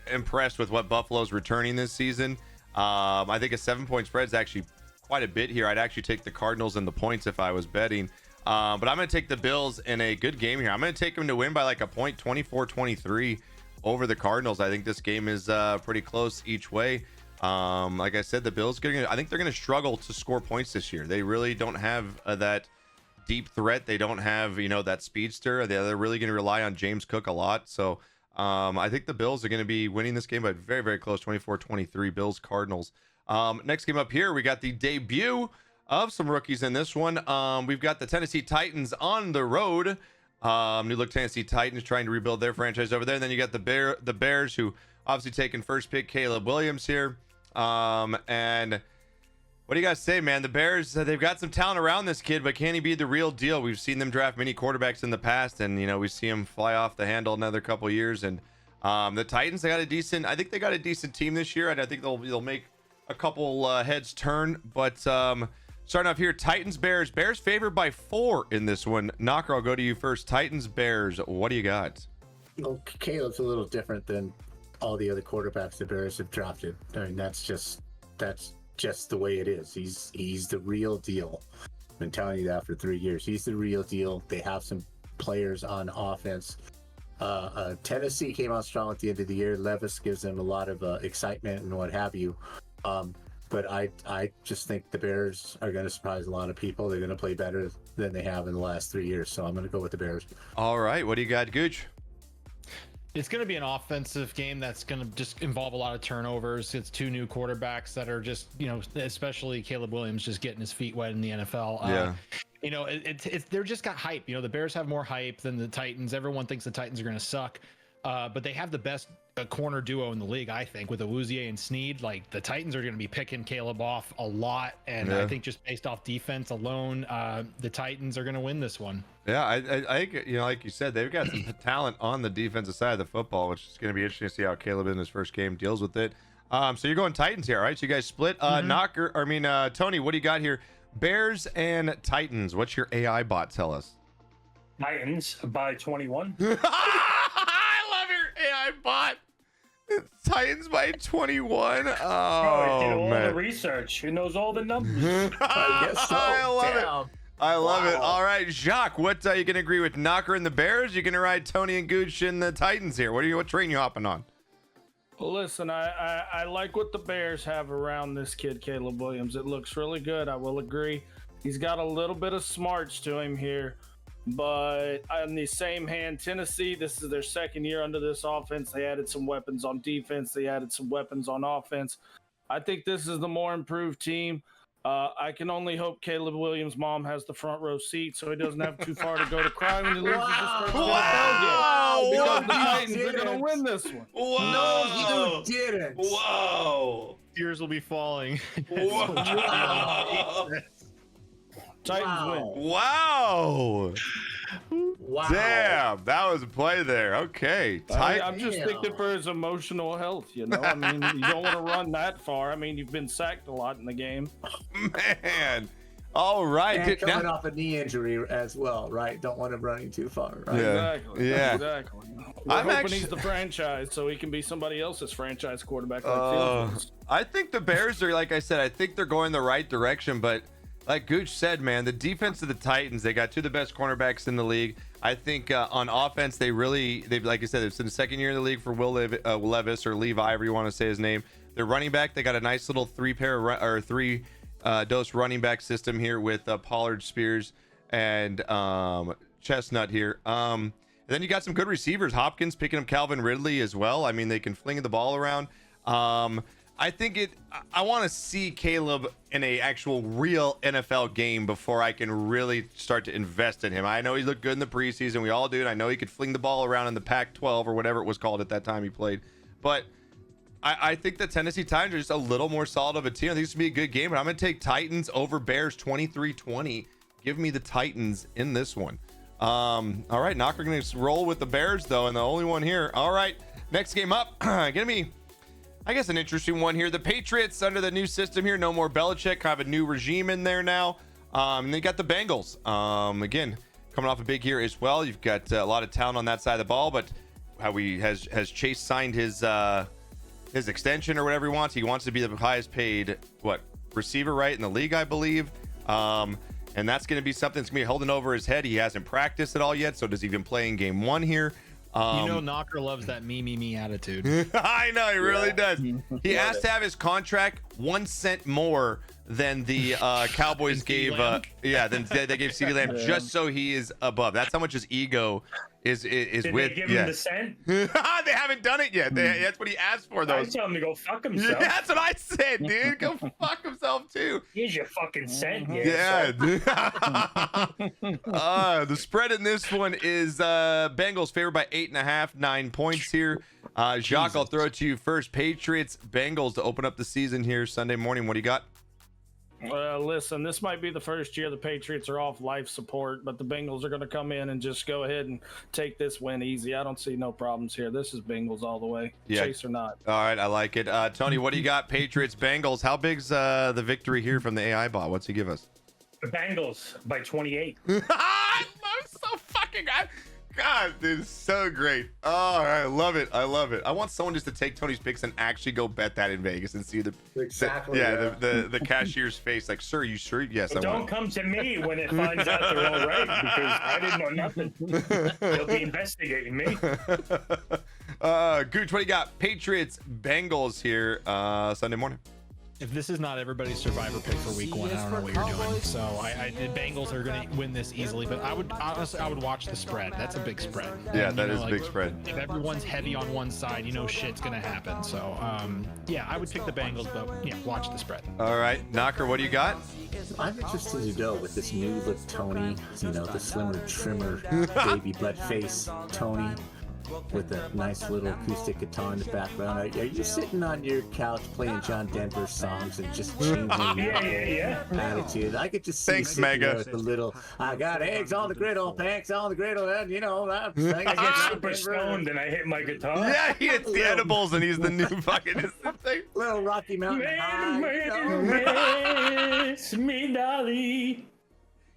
[SPEAKER 2] impressed with what Buffalo's returning this season. I think a 7-point spread is actually quite a bit here. I'd actually take the Cardinals and the points if I was betting. But I'm going to take the Bills in a good game here. I'm going to take them to win by like a point, 24-23 over the Cardinals. I think this game is pretty close each way. Like I said, the Bills, I think they're going to struggle to score points this year. They really don't have that deep threat. They don't have, you know, that speedster. They're really going to rely on James Cook a lot. So I think the Bills are going to be winning this game by very, very close, 24-23, Bills Cardinals. Next game up here, we got the debut of some rookies in this one. We've got the Tennessee Titans on the road. New look Tennessee Titans trying to rebuild their franchise over there. And then you got the Bears, who obviously taking first pick Caleb Williams here. And what do you guys say, man? The Bears, they've got some talent around this kid, but can he be the real deal? We've seen them draft many quarterbacks in the past, and, you know, we see him fly off the handle another couple years. And the Titans, I think they got a decent team this year, and I think they'll make a couple heads turn. But starting off here, Titans, Bears. Bears favored by 4 in this one. Knocker, I'll go to you first. Titans, Bears. What do you got?
[SPEAKER 3] Well, Caleb's a little different than all the other quarterbacks the Bears have drafted. I mean, that's just the way it is. He's the real deal. I've been telling you that for 3 years. He's the real deal. They have some players on offense. Tennessee came out strong at the end of the year. Levis gives them a lot of excitement and what have you. But I just think the Bears are going to surprise a lot of people. They're going to play better than they have in the last 3 years. So I'm going to go with the Bears.
[SPEAKER 2] All right. What do you got, Gooch?
[SPEAKER 4] It's going to be an offensive game that's going to just involve a lot of turnovers. It's 2 new quarterbacks that are just, you know, especially Caleb Williams just getting his feet wet in the NFL.
[SPEAKER 2] Yeah.
[SPEAKER 4] You know, they're just got hype. You know, the Bears have more hype than the Titans. Everyone thinks the Titans are going to suck. But they have the best corner duo in the league, I think, with Awuzie and Snead. Like, the Titans are going to be picking Caleb off a lot, and I think just based off defense alone, the Titans are going to win this one.
[SPEAKER 2] Yeah, I you know, like you said, they've got some talent on the defensive side of the football, which is going to be interesting to see how Caleb in his first game deals with it. So you're going Titans here, all right? So you guys split. Tony, what do you got here? Bears and Titans. What's your AI bot tell us?
[SPEAKER 5] Titans by 21.
[SPEAKER 2] I love your AI bot. Titans by 21.
[SPEAKER 5] Bro, it did
[SPEAKER 2] Oh,
[SPEAKER 5] all
[SPEAKER 2] man.
[SPEAKER 5] the research. It knows all the numbers.
[SPEAKER 3] I guess so.
[SPEAKER 2] I love
[SPEAKER 3] Damn.
[SPEAKER 2] it. I love it.
[SPEAKER 3] Wow.
[SPEAKER 2] All right, Jacques, what you gonna agree with Knocker and the Bears? You gonna ride Tony and Gooch and the Titans here? What train you hopping on?
[SPEAKER 1] Well, listen, I like what the Bears have around this kid, Caleb Williams. It looks really good. I will agree. He's got a little bit of smarts to him here. But on the same hand, Tennessee, this is their second year under this offense. They added some weapons on defense. They added some weapons on offense. I think this is the more improved team. I can only hope Caleb Williams' mom has the front row seat so he doesn't have too far to go to cry when he loses his first
[SPEAKER 2] Wow.
[SPEAKER 1] because the
[SPEAKER 3] Wow.
[SPEAKER 1] Titans are going to win this one.
[SPEAKER 2] Whoa.
[SPEAKER 3] No, you didn't.
[SPEAKER 2] Whoa.
[SPEAKER 4] Tears will be falling.
[SPEAKER 2] Whoa.
[SPEAKER 1] Titans win.
[SPEAKER 2] Wow.
[SPEAKER 3] Wow.
[SPEAKER 2] Damn, that was a play there. Okay.
[SPEAKER 1] I'm just thinking for his emotional health, you know. I mean, you don't want to run that far. I mean, you've been sacked a lot in the game.
[SPEAKER 2] Man. All right.
[SPEAKER 3] And coming off a knee injury as well, right? Don't want him running too far, right?
[SPEAKER 2] Yeah.
[SPEAKER 1] Exactly.
[SPEAKER 2] Yeah.
[SPEAKER 1] Exactly. We're hoping he's the franchise, so he can be somebody else's franchise quarterback.
[SPEAKER 2] I think the Bears are, like I said, I think they're going the right direction, but like Gooch said, man, the defense of the Titans, they got 2 of the best cornerbacks in the league. I think on offense, they've like I said, it's in the second year in the league for Will Levis or Levi, however you want to say his name. Their running back, they got a nice little 3-dose running back system here with Pollard, Spears, and Chestnut here. And then you got some good receivers. Hopkins picking up Calvin Ridley as well. I mean, they can fling the ball around. I think I want to see Caleb in a actual real NFL game before I can really start to invest in him. I know he looked good in the preseason. We all do. And I know he could fling the ball around in the Pac-12 or whatever it was called at that time he played. But I think the Tennessee Titans are just a little more solid of a team. I think this would be a good game. But I'm going to take Titans over Bears 23-20. Give me the Titans in this one. All right. Knocker going to roll with the Bears, though. And the only one here. All right. Next game up. Going to be, I guess, an interesting one here. The Patriots under the new system here. No more Belichick. Kind of a new regime in there now. And they got the Bengals. Again, coming off a big year as well. You've got a lot of talent on that side of the ball. But how has Chase signed his extension or whatever he wants? He wants to be the highest paid receiver, right, in the league, I believe. And that's going to be something that's going to be holding over his head. He hasn't practiced at all yet. So does he even play in game 1 here?
[SPEAKER 4] Knocker loves that me attitude.
[SPEAKER 2] I know he really does. He asked to have his contract 1 cent more than the Cowboys gave. Than they gave CeeDee Lamb just so he is above. That's how much his ego is
[SPEAKER 5] Did
[SPEAKER 2] with.
[SPEAKER 5] they give him the cent?
[SPEAKER 2] They haven't done it yet. That's what he asked for, though.
[SPEAKER 5] I tell him to go fuck himself.
[SPEAKER 2] That's what I said, dude. Go fuck himself too.
[SPEAKER 5] Here's your fucking cent.
[SPEAKER 2] Yeah. The spread in this one is Bengals favored by 8.5, 9 points here. Jacques, I'll throw it to you first. Patriots, Bengals to open up the season here Sunday morning. What do you got?
[SPEAKER 1] Listen, this might be the first year the Patriots are off life support, but the Bengals are going to come in and just go ahead and take this win easy. I don't see no problems here. This is Bengals all the way, chase or not.
[SPEAKER 2] All right, I like it. Tony, what do you got? Patriots, Bengals. How big's the victory here from the AI bot? What's he give us?
[SPEAKER 5] The Bengals by 28.
[SPEAKER 2] I'm so fucking... God, dude, it's so great. Oh, I love it. I love it. I want someone just to take Tony's picks and actually go bet that in Vegas and see the the cashier's face. Like, sir, you sure? Yes,
[SPEAKER 5] well, don't come to me when it finds out they're all right, because I didn't know nothing. They'll be investigating me.
[SPEAKER 2] Gooch, what do you got? Patriots, Bengals here Sunday morning.
[SPEAKER 4] If this is not everybody's survivor pick for week 1, I don't know what you're doing. So I did Bengals are going to win this easily, but I would watch the spread. That's a big spread.
[SPEAKER 2] Yeah, that is a big spread.
[SPEAKER 4] If everyone's heavy on one side, shit's going to happen. So I would pick the Bengals, but watch the spread.
[SPEAKER 2] All right, Knocker, what do you got?
[SPEAKER 3] I'm interested to go with this new look Tony, the slimmer, trimmer, baby butt face Tony, with a nice little acoustic guitar in the background. Are you sitting on your couch playing John Denver songs and just changing your attitude? I could just see
[SPEAKER 2] Thanks,
[SPEAKER 3] you sitting there
[SPEAKER 2] Mega.
[SPEAKER 3] with the little, I got eggs on the griddle, pancakes on the griddle, and I'm saying
[SPEAKER 5] I get super stoned and I hit my guitar.
[SPEAKER 2] Yeah, he hits the edibles and he's the new fucking thing.
[SPEAKER 3] Little Rocky Mountain High.
[SPEAKER 5] Miss me, Dolly.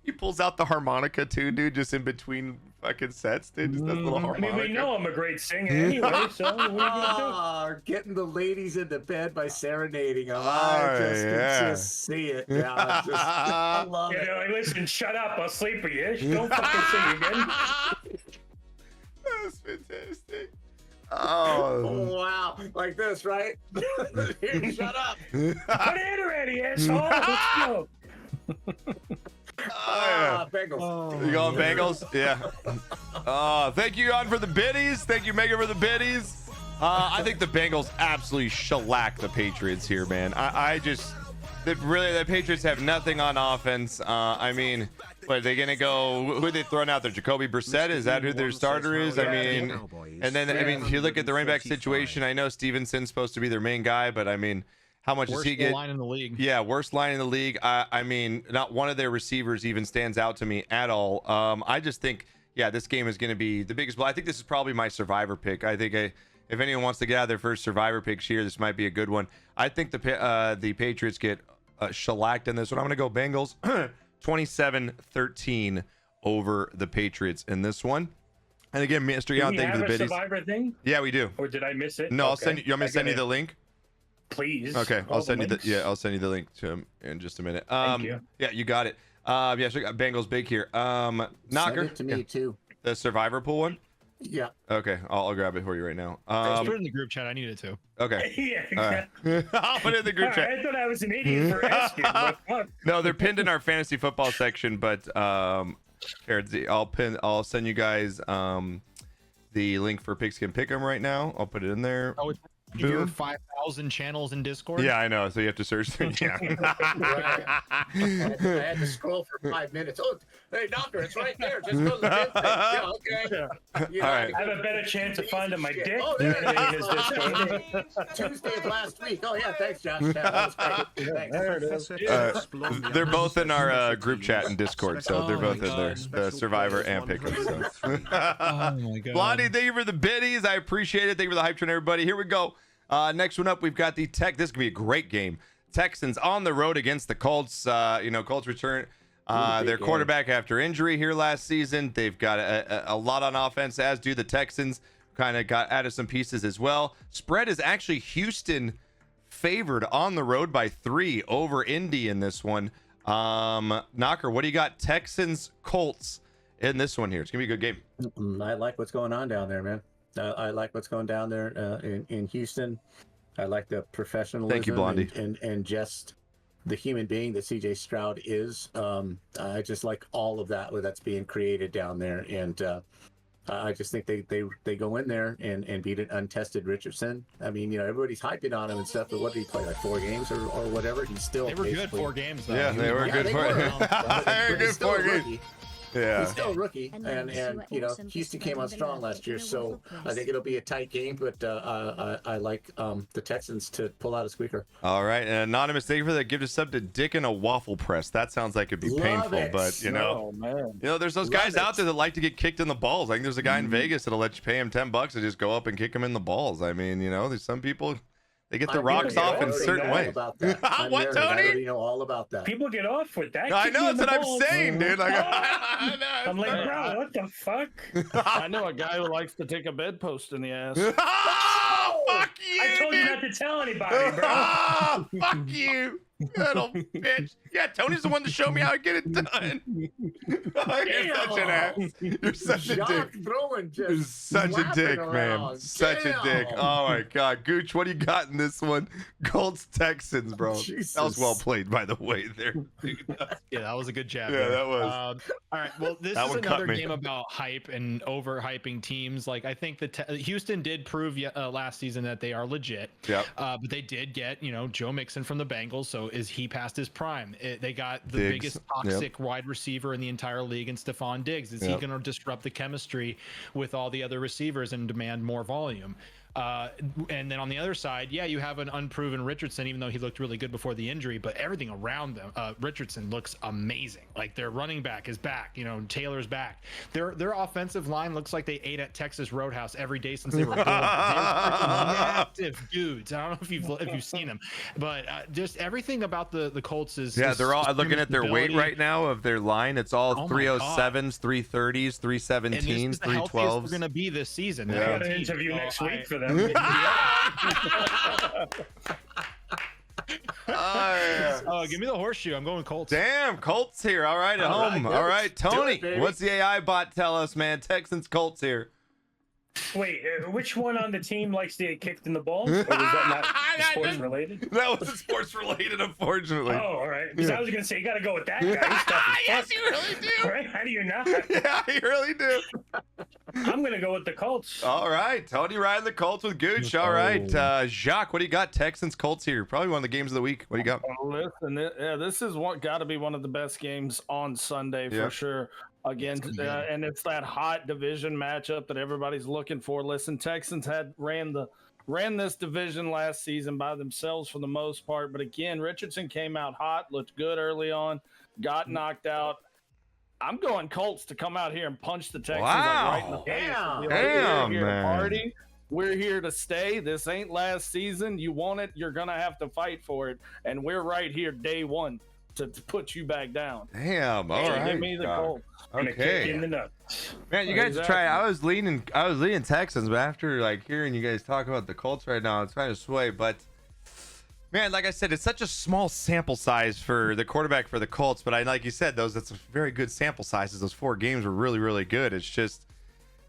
[SPEAKER 2] He pulls out the harmonica too, dude, just in between fucking sets, dude. Just that little harmonica.
[SPEAKER 5] We know I'm a great singer anyway, so what are you gonna do?
[SPEAKER 3] Getting the ladies into bed by serenading them. I can just see it. Yeah, I love it.
[SPEAKER 5] Like, listen, shut up. I'll sleep with you. Don't fucking sing again.
[SPEAKER 2] That's fantastic. Oh
[SPEAKER 3] wow, like this, right? Here, shut up.
[SPEAKER 5] Put it already, asshole. Let's go.
[SPEAKER 3] Bengals.
[SPEAKER 2] You going Bengals? Yeah. Thank you, Jon, for the biddies. Thank you, Mega, for the biddies. I think the Bengals absolutely shellac the Patriots here, man. The Patriots have nothing on offense. I mean, what are they gonna go? Who are they throwing out there? Jacoby Brissett? Is that who their starter is? I mean, and then if you look at the running back situation, I know Stevenson's supposed to be their main guy, but I mean, how much does he get?
[SPEAKER 4] Worst line in the league.
[SPEAKER 2] Yeah, worst line in the league. I mean, not one of their receivers even stands out to me at all. I just think, this game is going to be the biggest. I think this is probably my survivor pick. I think if anyone wants to get out of their first survivor picks here, this might be a good one. I think the Patriots get shellacked in this one. I'm going to go Bengals 27-13 over the Patriots in this one. And again, Mr. Jan, thank you for the biddies.
[SPEAKER 5] Survivor thing?
[SPEAKER 2] Yeah, we do.
[SPEAKER 5] Or did I miss it?
[SPEAKER 2] No, I'll send you. You want me to send you the link?
[SPEAKER 5] Please.
[SPEAKER 2] Okay, I'll send you the link to him in just a minute.
[SPEAKER 5] Thank you.
[SPEAKER 2] Yeah, you got it. So we got Bengals big here. Knocker.
[SPEAKER 3] Send it to me too.
[SPEAKER 2] The survivor pool one?
[SPEAKER 3] Yeah.
[SPEAKER 2] Okay, I'll grab it for you right now.
[SPEAKER 4] Just put it in the group chat. I need it too.
[SPEAKER 2] Okay.
[SPEAKER 5] Yeah.
[SPEAKER 2] All right. I'll put it in the group chat.
[SPEAKER 5] I thought I was an idiot for asking. Fuck.
[SPEAKER 2] No, they're pinned in our fantasy football section, but here, I'll send you guys the link for Pigskin Pick'em right now. I'll put it in there.
[SPEAKER 4] Oh, it's your 5,000 channels in Discord.
[SPEAKER 2] Yeah, I know. So you have to search. Yeah.
[SPEAKER 3] I had to scroll for 5 minutes. Oh, hey, Knocker, it's right there. Just go to the fifth thing. Yeah, okay.
[SPEAKER 2] All right.
[SPEAKER 5] I have a better chance of finding my dick.
[SPEAKER 3] Oh, there
[SPEAKER 5] than
[SPEAKER 3] it
[SPEAKER 5] it is
[SPEAKER 3] is.
[SPEAKER 5] this
[SPEAKER 3] Tuesday of last week. Oh, yeah, thanks, Josh. That was great. Thanks.
[SPEAKER 1] There it is.
[SPEAKER 2] They're both in our group chat in Discord, so they're both in there. The Survivor and Pick'em. So.
[SPEAKER 4] Oh my god.
[SPEAKER 2] Blondie, thank you for the biddies. I appreciate it. Thank you for the hype train, everybody. Here we go. Next one up, we've got the This could be a great game. Texans on the road against the Colts. Colts return their quarterback after injury here last season. They've got a lot on offense, as do the Texans. Kind of got added some pieces as well. Spread is actually Houston favored on the road by 3 over Indy in this one. Knocker, what do you got? Texans, Colts in this one here. It's gonna be a good game.
[SPEAKER 3] I like what's going on down there, man. I like what's going down there in Houston. I like the professionalism.
[SPEAKER 2] Thank you, Blondie.
[SPEAKER 3] And just the human being that CJ Stroud is. I just like all of that that's being created down there, and I just think they go in there and beat an untested Richardson. I mean, everybody's hyping on him and stuff, but what did he play, like 4 games or whatever? He's still
[SPEAKER 4] They were good 4 games though.
[SPEAKER 2] Yeah, they were good for
[SPEAKER 3] They were
[SPEAKER 2] good 4 games.
[SPEAKER 3] rookie.
[SPEAKER 2] Yeah.
[SPEAKER 3] He's still a rookie, and Houston came on strong last year, so I think it'll be a tight game. But I like the Texans to pull out a squeaker.
[SPEAKER 2] All right, and anonymous, thank you for that. Give us up to Dick in a waffle press. That sounds like it'd be
[SPEAKER 3] Love
[SPEAKER 2] painful,
[SPEAKER 3] it.
[SPEAKER 2] but
[SPEAKER 1] Oh, man.
[SPEAKER 2] there's those
[SPEAKER 3] Love
[SPEAKER 2] guys
[SPEAKER 3] it.
[SPEAKER 2] out there that like to get kicked in the balls. I think there's a guy in Vegas that'll let you pay him $10 to just go up and kick him in the balls. I mean, there's some people. They get the rocks off in certain ways.
[SPEAKER 3] What,
[SPEAKER 2] What, Tony?
[SPEAKER 3] I already know all about that.
[SPEAKER 5] People get off with that.
[SPEAKER 2] I
[SPEAKER 5] Kick me
[SPEAKER 2] know
[SPEAKER 5] in
[SPEAKER 2] that's
[SPEAKER 5] the
[SPEAKER 2] what I'm
[SPEAKER 5] balls.
[SPEAKER 2] saying, dude. Like,
[SPEAKER 5] I'm like, bro, what the fuck?
[SPEAKER 1] I know a guy who likes to take a bedpost in the ass.
[SPEAKER 2] oh, fuck you!
[SPEAKER 5] I told you
[SPEAKER 2] dude.
[SPEAKER 5] not to tell anybody, bro.
[SPEAKER 2] Oh, fuck you, little bitch. Yeah, Tony's the one to show me how to get it done. You're such an ass. You're such a
[SPEAKER 3] Jock
[SPEAKER 2] dick.
[SPEAKER 3] throwing
[SPEAKER 2] You're
[SPEAKER 3] just
[SPEAKER 2] such a
[SPEAKER 3] slapping
[SPEAKER 2] dick, man.
[SPEAKER 3] around.
[SPEAKER 2] Such a dick.
[SPEAKER 3] Damn.
[SPEAKER 2] Oh my god, Gooch, what do you got in this one? Colts Texans, bro. That was
[SPEAKER 3] Jesus.
[SPEAKER 2] well played, by the way. There.
[SPEAKER 4] Yeah, that was a good jab.
[SPEAKER 2] Yeah,
[SPEAKER 4] there.
[SPEAKER 2] that was.
[SPEAKER 4] All right. Well, this
[SPEAKER 2] That
[SPEAKER 4] is
[SPEAKER 2] one cut
[SPEAKER 4] another
[SPEAKER 2] me.
[SPEAKER 4] game about hype and overhyping teams. Like, I think that Houston did prove last season that they are legit.
[SPEAKER 2] Yep.
[SPEAKER 4] But they did get, Joe Mixon from the Bengals. So is he past his prime? They got the
[SPEAKER 2] Diggs.
[SPEAKER 4] biggest toxic wide receiver in the entire league in Stephon Diggs. Is he
[SPEAKER 2] Yep.
[SPEAKER 4] going to disrupt the chemistry with all the other receivers and demand more volume? And then on the other side, you have an unproven Richardson, even though he looked really good before the injury, but everything around them, Richardson looks amazing. Like, their running back is back, Taylor's back. Their offensive line looks like they ate at Texas Roadhouse every day since they were born. They're active dudes. I don't know if you've seen them, but just everything about the Colts is
[SPEAKER 2] They're all looking at their weight
[SPEAKER 4] stability.
[SPEAKER 2] right now of their line. It's all
[SPEAKER 4] Oh my God.
[SPEAKER 2] 307s, 330s,
[SPEAKER 4] And this
[SPEAKER 2] 317s,
[SPEAKER 4] is the healthiest we're
[SPEAKER 2] 312s.
[SPEAKER 4] going to be this season.
[SPEAKER 5] I
[SPEAKER 2] Yeah.
[SPEAKER 5] got an interview next week for them.
[SPEAKER 4] Oh, give me the horseshoe. I'm going Colts.
[SPEAKER 2] Damn, Colts here. All right, at
[SPEAKER 3] All right,
[SPEAKER 2] home.
[SPEAKER 3] Colts.
[SPEAKER 2] All right,
[SPEAKER 3] Do
[SPEAKER 2] Tony.
[SPEAKER 3] it, baby.
[SPEAKER 2] What's the AI bot tell us, man? Texans, Colts here.
[SPEAKER 5] Wait, which one on the team likes to get kicked in the balls? Or was that not sports related?
[SPEAKER 2] That wasn't sports related, unfortunately.
[SPEAKER 5] Oh, all right. Because I was gonna say you got to go with that guy. He's tough as
[SPEAKER 2] Yes,
[SPEAKER 5] fuck.
[SPEAKER 2] you really do.
[SPEAKER 5] Right? How do you not?
[SPEAKER 2] Yeah, you really do.
[SPEAKER 5] I'm gonna go with the Colts.
[SPEAKER 2] All right, Tony riding the Colts with Gooch. All right, Jacques, what do you got? Texans, Colts here. Probably one of the games of the week. What do you got?
[SPEAKER 1] Listen, this is got to be one of the best games on Sunday for
[SPEAKER 2] Yeah.
[SPEAKER 1] sure. Again, and it's that hot division matchup that everybody's looking for. Listen, Texans ran this division last season by themselves for the most part, but again, Richardson came out hot, looked good early on, got knocked out. I'm going Colts to come out here and punch the Texans like right in the face.
[SPEAKER 3] Damn.
[SPEAKER 1] Be like,
[SPEAKER 2] Damn,
[SPEAKER 1] we're here
[SPEAKER 2] man.
[SPEAKER 1] to party. We're here to stay. This ain't last season. You want it, you're gonna have to fight for it, and we're right here day one to put you back down.
[SPEAKER 2] Damn. All
[SPEAKER 1] So
[SPEAKER 2] right.
[SPEAKER 1] give me the Colts.
[SPEAKER 5] And a kick in
[SPEAKER 2] Okay.
[SPEAKER 5] the nuts.
[SPEAKER 2] Man, you guys
[SPEAKER 1] Exactly.
[SPEAKER 2] try. I was leaning Texans, but after hearing you guys talk about the Colts right now, it's trying to sway. But man, like I said, it's such a small sample size for the quarterback for the Colts. But like you said, that's very good sample sizes. Those 4 games were really, really good. It's just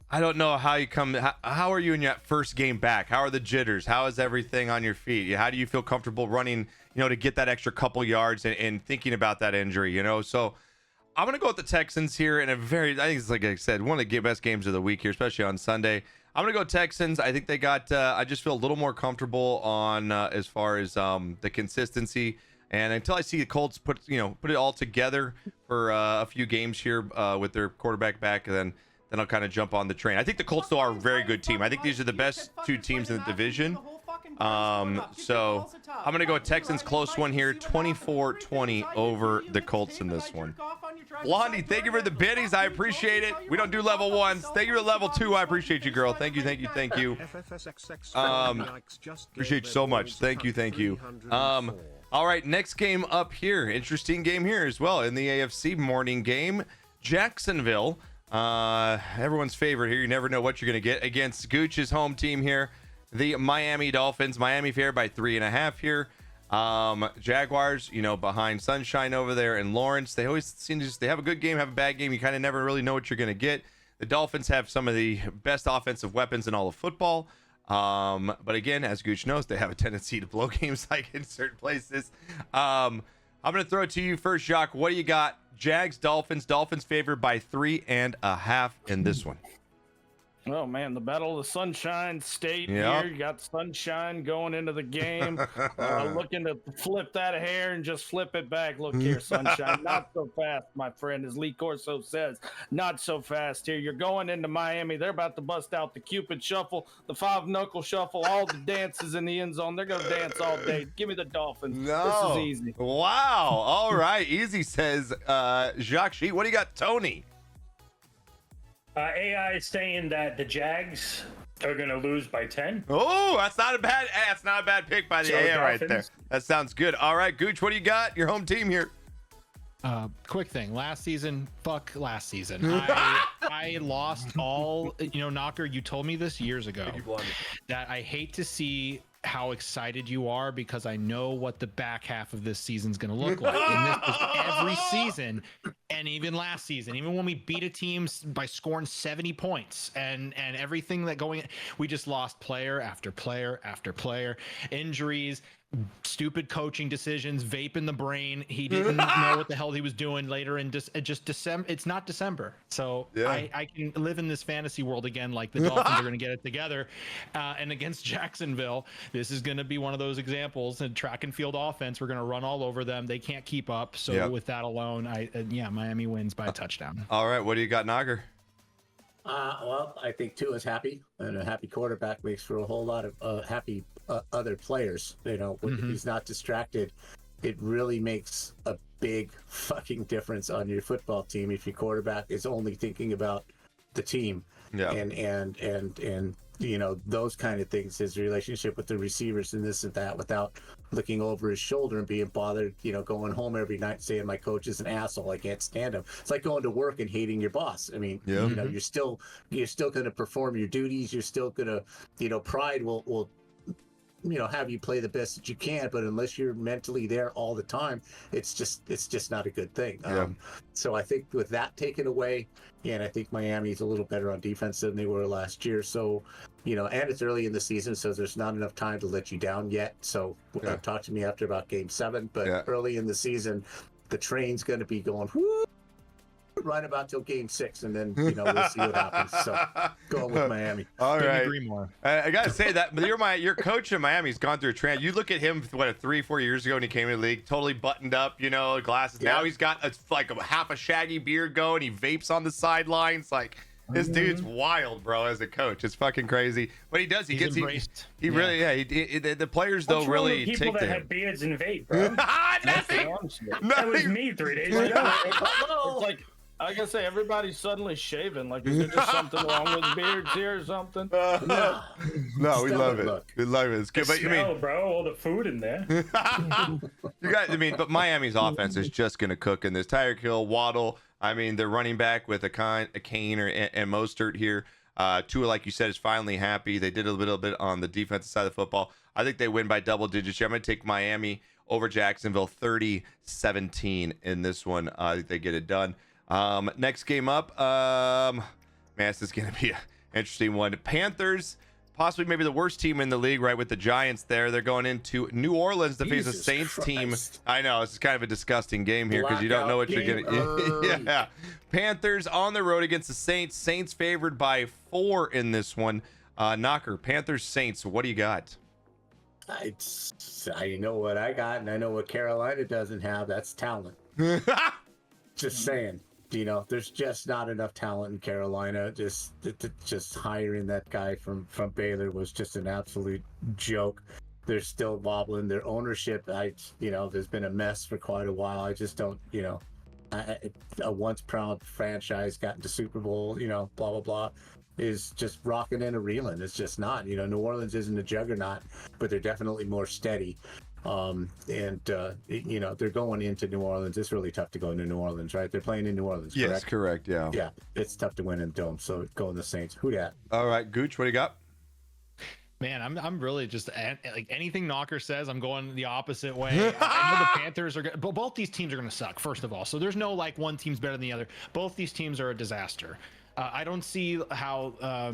[SPEAKER 2] I don't know how you come. How are you in your first game back? How are the jitters? How is everything on your feet? How do you feel comfortable running? To get that extra couple yards and thinking about that injury. So I'm gonna go with the Texans here in I think it's like I said, one of the best games of the week here, especially on Sunday. I'm gonna go Texans. I think they got. I just feel a little more comfortable on as far as the consistency. And until I see the Colts put it all together for a few games here with their quarterback back, then I'll kind of jump on the train. I think the Colts though are a very good team. I think these are the best 2 teams in the division. So I'm gonna go Texans close one here, 24-20 over the Colts in this one. Blondie, thank you for the biddies. I appreciate it. We don't do level 1s. Thank you for level 2. I appreciate you, girl. Thank you. Appreciate you so much. Thank you. All right, next game up here. Interesting game here as well in the AFC morning game. Jacksonville, everyone's favorite here. You never know what you're gonna get against Gooch's home team here. The Miami Dolphins. Miami favored by 3.5 here. Jaguars, behind Sunshine over there, and Lawrence. They always seem to they have a good game, have a bad game. You kind of never really know what you're going to get. The Dolphins have some of the best offensive weapons in all of football. But again, as Gooch knows, they have a tendency to blow games like in certain places. I'm going to throw it to you first, Jacques. What do you got? Jags, Dolphins. Dolphins favored by 3.5 in this one.
[SPEAKER 1] Oh man, the Battle of the Sunshine State
[SPEAKER 2] Yep.
[SPEAKER 1] here. You got sunshine going into the game. Looking to flip that hair and just flip it back. Look here, sunshine. Not so fast, my friend. As Lee Corso says, not so fast here. You're going into Miami. They're about to bust out the Cupid Shuffle, the 5-knuckle shuffle, all the dances in the end zone. They're going to dance all day. Give me the Dolphins.
[SPEAKER 2] No.
[SPEAKER 1] This is easy.
[SPEAKER 2] Wow. All right. Easy, says Jacques Sheet. What do you got, Tony?
[SPEAKER 5] AI is saying that the Jags are going to lose by 10.
[SPEAKER 2] Oh, that's not a bad pick by the
[SPEAKER 5] So
[SPEAKER 2] AI right there.
[SPEAKER 5] Dolphins.
[SPEAKER 2] That sounds good. All right, Gooch, what do you got? Your home team here.
[SPEAKER 4] Quick thing. Last season, fuck last season. I lost all, Knocker, you told me this years ago that I hate to see how excited you are because I know what the back half of this season's going to look like. And this is every season, and even last season, even when we beat a team by scoring 70 points and everything that we just lost player after player after player, injuries, stupid coaching decisions, vape in the brain. He didn't know what the hell he was doing later in just December. It's not December. So
[SPEAKER 2] Yeah.
[SPEAKER 4] I can live in this fantasy world again, like the Dolphins are going to get it together. And against Jacksonville, this is going to be one of those examples. And track and field offense, we're going to run all over them. They can't keep up. So with that alone, Miami wins by a touchdown.
[SPEAKER 2] All right, what do you got, Knocker?
[SPEAKER 3] Well, I think Tua's happy, and a happy quarterback makes for a whole lot of happy other players. When he's not distracted, it really makes a big fucking difference on your football team if your quarterback is only thinking about the team.
[SPEAKER 2] Yeah.
[SPEAKER 3] And those kind of things, his relationship with the receivers and this and that, without looking over his shoulder and being bothered, going home every night saying my coach is an asshole, I can't stand him. It's like going to work and hating your boss. I mean, you're still going to perform your duties. You're still going to, pride will have you play the best that you can, but unless you're mentally there all the time, it's just not a good thing. So I think with that taken away, and I think Miami's a little better on defense than they were last year. So, and it's early in the season, so there's not enough time to let you down yet. So talk to me after about Game 7, but early in the season, the train's going to be going whoo, right about till Game 6, and then we'll see what happens. So going with Miami.
[SPEAKER 2] All right.
[SPEAKER 4] Agree more.
[SPEAKER 2] I gotta say that, but your coach in Miami's gone through a trend. You look at him 3-4 years ago when he came in the league, totally buttoned up, glasses. Now he's got a half a shaggy beard going. He vapes on the sidelines. Like this dude's wild, bro. As a coach, it's fucking crazy. But he does. He gets
[SPEAKER 4] embraced.
[SPEAKER 2] He really the players though really
[SPEAKER 5] people
[SPEAKER 2] take
[SPEAKER 5] that
[SPEAKER 2] to
[SPEAKER 5] have
[SPEAKER 2] him.
[SPEAKER 5] beards and vape, bro. That was me 3 days ago.
[SPEAKER 1] It's like I say, everybody's suddenly shaving. Like, is there just something wrong with beards here or something?
[SPEAKER 2] No, we love it.
[SPEAKER 3] Look.
[SPEAKER 2] We love it. It's good. But
[SPEAKER 5] Smell, bro, all the food in there.
[SPEAKER 2] but Miami's offense is just going to cook in this. Tyreek Hill, Waddle. I mean, they're running back with a Kane and Mostert here. Tua, like you said, is finally happy. They did a little bit on the defensive side of the football. I think they win by double digits here. I'm going to take Miami over Jacksonville 30-17 in this one. I think they get it done. Next game up, this is going to be an interesting one. Panthers, possibly maybe the worst team in the league, right, with the Giants there. They're going into New Orleans to face a Saints team. I know, this is kind of a disgusting game here because you don't know what you're going to... Yeah. Panthers on the road against the Saints. Saints favored by 4 in this one. Knocker, Panthers, Saints, what do you got?
[SPEAKER 3] I know what I got, and I know what Carolina doesn't have. That's talent. Just saying. There's just not enough talent in Carolina. Just hiring that guy from Baylor was just an absolute joke. They're still wobbling. Their ownership, there's been a mess for quite a while. I just don't, a once proud franchise got into Super Bowl, blah, blah, blah, is just rocking and a reeling. It's just not. New Orleans isn't a juggernaut, but they're definitely more steady. They're going into New Orleans. It's really tough to go into New Orleans, right? They're playing in New Orleans, correct?
[SPEAKER 2] Yes, correct, yeah.
[SPEAKER 3] Yeah, it's tough to win in the Dome, so going the Saints. Who dat?
[SPEAKER 2] All right, Gooch, what do you got?
[SPEAKER 4] Man, I'm really just like anything Knocker says, I'm going the opposite way. I know the Panthers are but both these teams are going to suck, first of all. So there's no like one team's better than the other. Both these teams are a disaster. I don't see how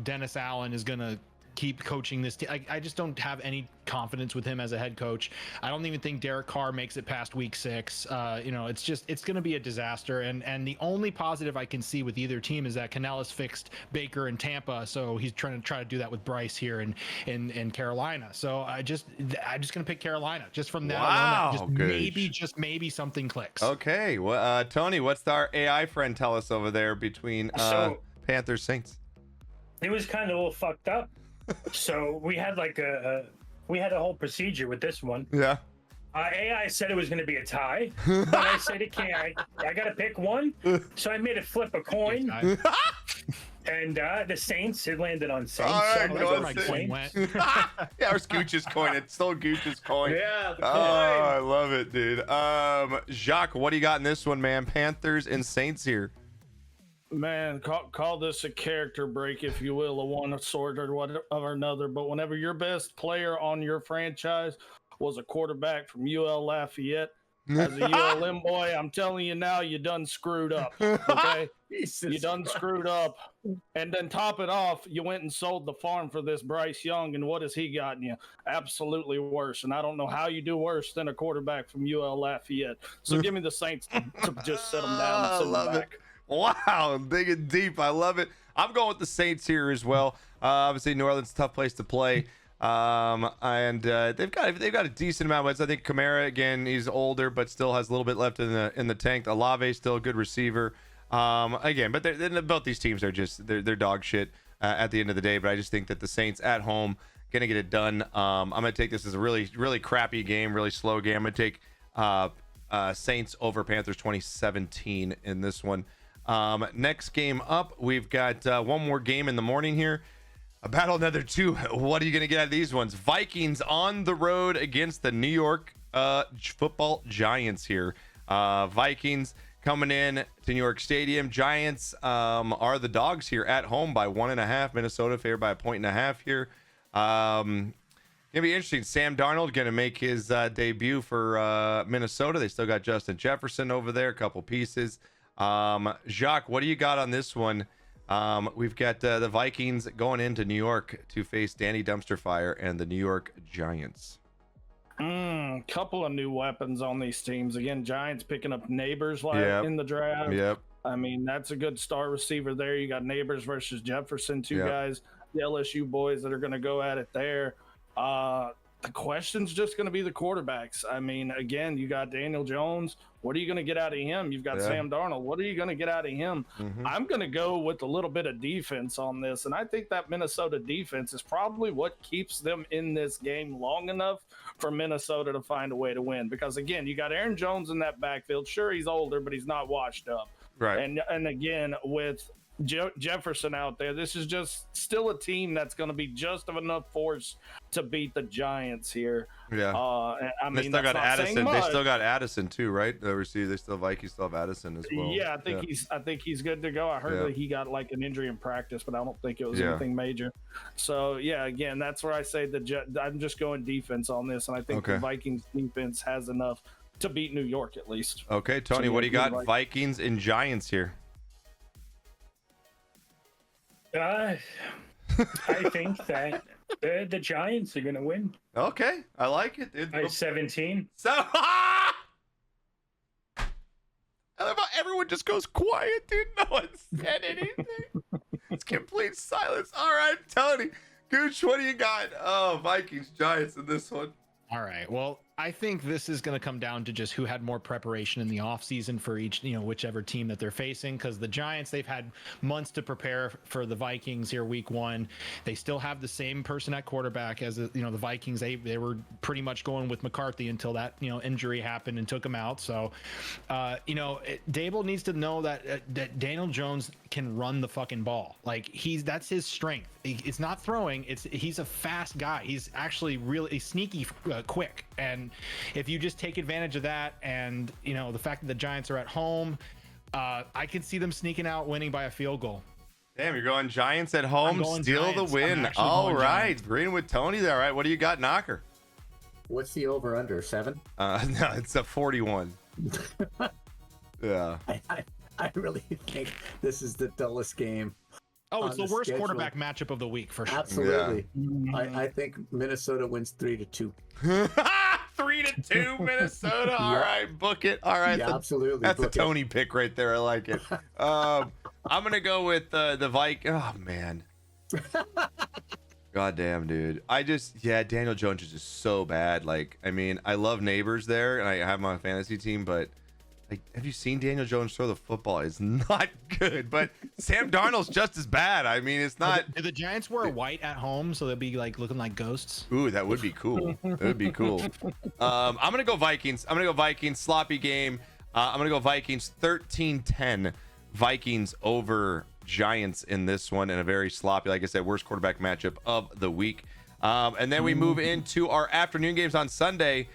[SPEAKER 4] Dennis Allen is gonna keep coaching this team. I just don't have any confidence with him as a head coach. I don't even think Derek Carr makes it past week 6. It's going to be a disaster. And the only positive I can see with either team is that Canellis fixed Baker in Tampa, so he's trying to do that with Bryce here in Carolina. So I'm just going to pick Carolina just from that alone. Maybe something clicks.
[SPEAKER 2] Okay, well, Tony, what's our AI friend tell us over there between Panthers Saints?
[SPEAKER 5] It was kind of a little fucked up. So we had a whole procedure with this one.
[SPEAKER 2] Yeah.
[SPEAKER 5] AI said it was going to be a tie, but I said it can't. I got to pick one, so I made it flip a coin. And the Saints, it landed on Saints.
[SPEAKER 2] All right,
[SPEAKER 5] so
[SPEAKER 2] go
[SPEAKER 5] my coin went.
[SPEAKER 2] Yeah, it's Gooch's coin. It's still Gooch's coin.
[SPEAKER 3] Yeah.
[SPEAKER 2] Oh, I love it, dude. Jacques, what do you got in this one, man? Panthers and Saints here.
[SPEAKER 1] Man, call this a character break, if you will, of one sort or another. But whenever your best player on your franchise was a quarterback from UL Lafayette, as a ULM boy, I'm telling you now, you done screwed up. Okay, you done screwed up, and then top it off, you went and sold the farm for this Bryce Young, and what has he gotten you? Absolutely worse. And I don't know how you do worse than a quarterback from UL Lafayette. So give me the Saints to just set them down and send them back.
[SPEAKER 2] Wow, digging deep. I love it. I'm going with the Saints here as well. Obviously, New Orleans is a tough place to play. And they've got a decent amount of wins. I think Kamara, again, he's older, but still has a little bit left in the tank. Olave still a good receiver. Again, but both these teams are just they're dog shit at the end of the day. But I just think that the Saints at home gonna get it done. I'm gonna take this as a really, really crappy game, really slow game. I'm gonna take Saints over Panthers 2017 in this one. Next game up, we've got one more game in the morning here. A battle another two. What are you going to get out of these ones? Vikings on the road against the New York football Giants here. Vikings coming in to New York Stadium. Giants are the dogs here at home by 1.5. Minnesota favored by 1.5 here. Gonna be interesting. Sam Darnold gonna make his debut for Minnesota. They still got Justin Jefferson over there, a couple pieces. Jacques, what do you got on this one? We've got the Vikings going into New York to face Danny Dumpsterfire and the New York Giants.
[SPEAKER 1] Couple of new weapons on these teams. Again, Giants picking up Neighbors in the draft.
[SPEAKER 2] Yep.
[SPEAKER 1] I mean, that's a good star receiver there. You got Neighbors versus Jefferson, two guys, the LSU boys that are going to go at it there. The question's just going to be the quarterbacks. I mean, again, you got Daniel Jones. What are you going to get out of him? You've got Sam Darnold. What are you going to get out of him? I'm going to go with a little bit of defense on this, and I think that Minnesota defense is probably what keeps them in this game long enough for Minnesota to find a way to win. Because, again, you got Aaron Jones in that backfield. Sure, he's older, but he's not washed up.
[SPEAKER 2] Right.
[SPEAKER 1] And again, with Jefferson out there, this is just still a team that's going to be just of enough force to beat the Giants here.
[SPEAKER 2] Yeah.
[SPEAKER 1] I mean,
[SPEAKER 2] they still got Addison. They still got Addison too, right? The receiver. They still Vikings still have Addison as well.
[SPEAKER 1] Yeah, I think he's good to go. I heard that he got like an injury in practice, but I don't think it was anything major. So yeah, again, that's where I say I'm just going defense on this, and I think the Vikings defense has enough to beat New York at least.
[SPEAKER 2] Okay, Tony, what do you got? Vikings and Giants here.
[SPEAKER 5] I think that the Giants are going to win.
[SPEAKER 2] Okay, I like it.
[SPEAKER 5] By 17.
[SPEAKER 2] So, I love how everyone just goes quiet, dude. No one said anything. It's complete silence. All right, Tony. Gooch, what do you got? Oh, Vikings, Giants in this one.
[SPEAKER 4] All right. Well, I think this is going to come down to just who had more preparation in the offseason for each, whichever team that they're facing. Because the Giants, they've had months to prepare for the Vikings here week 1. They still have the same person at quarterback as the Vikings. They were pretty much going with McCarthy until that injury happened and took him out. So, Dable needs to know that Daniel Jones can run the fucking ball. Like that's his strength. It's not throwing. He's a fast guy. He's actually really sneaky quick. And if you just take advantage of that and, the fact that the Giants are at home, I can see them sneaking out, winning by a field goal.
[SPEAKER 2] Damn, you're going Giants at home, steal Giants. The win. All right. Agreeing with Tony there. All right. What do you got, Knocker?
[SPEAKER 3] What's the over under 7?
[SPEAKER 2] No, it's a 41. Yeah.
[SPEAKER 3] I really think this is the dullest game.
[SPEAKER 4] Oh, it's the worst
[SPEAKER 3] schedule.
[SPEAKER 4] quarterback matchup of the week for sure.
[SPEAKER 3] Absolutely. I think Minnesota wins 3-2.
[SPEAKER 2] 3-2 Minnesota. All right, book it. All right,
[SPEAKER 3] Yeah, absolutely.
[SPEAKER 2] That's a
[SPEAKER 3] Book it.
[SPEAKER 2] Tony pick right there. I like it. I'm gonna go with the Vikings. Oh man. God damn, dude. Daniel Jones is just so bad. Like, I mean, I love Neighbors there, and I have my fantasy team, but like, have you seen Daniel Jones throw the football? It's not good. But Sam Darnold's just as bad. I mean, it's not.
[SPEAKER 4] Do the Giants wear white at home so they'll be like looking like ghosts?
[SPEAKER 2] Ooh, that would be cool. That would be cool. I'm gonna go Vikings. Sloppy game. I'm gonna go Vikings 13-10. Vikings over Giants in this one, and a very sloppy, like I said, worst quarterback matchup of the week. And then we move into our afternoon games on Sunday.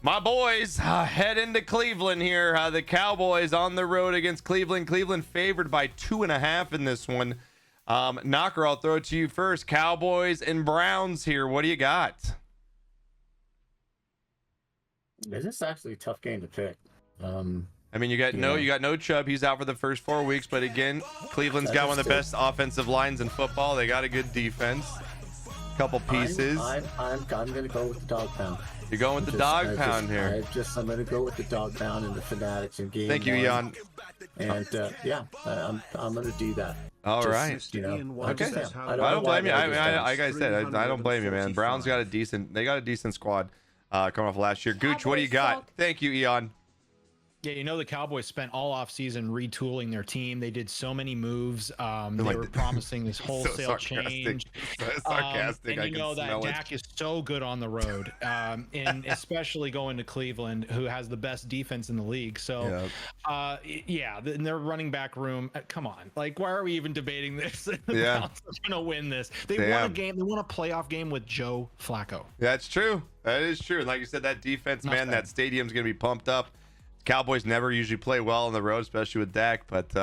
[SPEAKER 2] My boys head into Cleveland here. The Cowboys on the road against Cleveland. Cleveland favored by 2.5 in this one. Knocker, I'll throw it to you first. Cowboys and Browns here. What do you got?
[SPEAKER 3] This is actually a tough game to pick.
[SPEAKER 2] I mean, you got no Chubb. He's out for the first 4 weeks. But again, Cleveland's got one of the best offensive lines in football. They got a good defense. Couple pieces.
[SPEAKER 3] I'm going to go with the dog pound.
[SPEAKER 2] You're going with the dog pound here.
[SPEAKER 3] I'm going to go with the dog pound and the Fanatics in game.
[SPEAKER 2] Thank you, Ian.
[SPEAKER 3] And I'm going to do that.
[SPEAKER 2] All right.
[SPEAKER 3] Okay.
[SPEAKER 2] I don't blame you. Like I said, I don't blame you, man. Browns got a decent squad coming off last year. Gooch, what do you got? Thank you, Ian.
[SPEAKER 4] Yeah, the Cowboys spent all offseason retooling their team. They did so many moves. They were promising this wholesale change.
[SPEAKER 2] So sarcastic.
[SPEAKER 4] And that Dak is so good on the road, and especially going to Cleveland, who has the best defense in the league. So, in their running back room, come on. Like, why are we even debating this? The Browns are going to win this. They won a game. They won a playoff game with Joe Flacco.
[SPEAKER 2] That's true. That is true. And like you said, that defense, man, that stadium's going to be pumped up. Cowboys never usually play well on the road, especially with Dak. But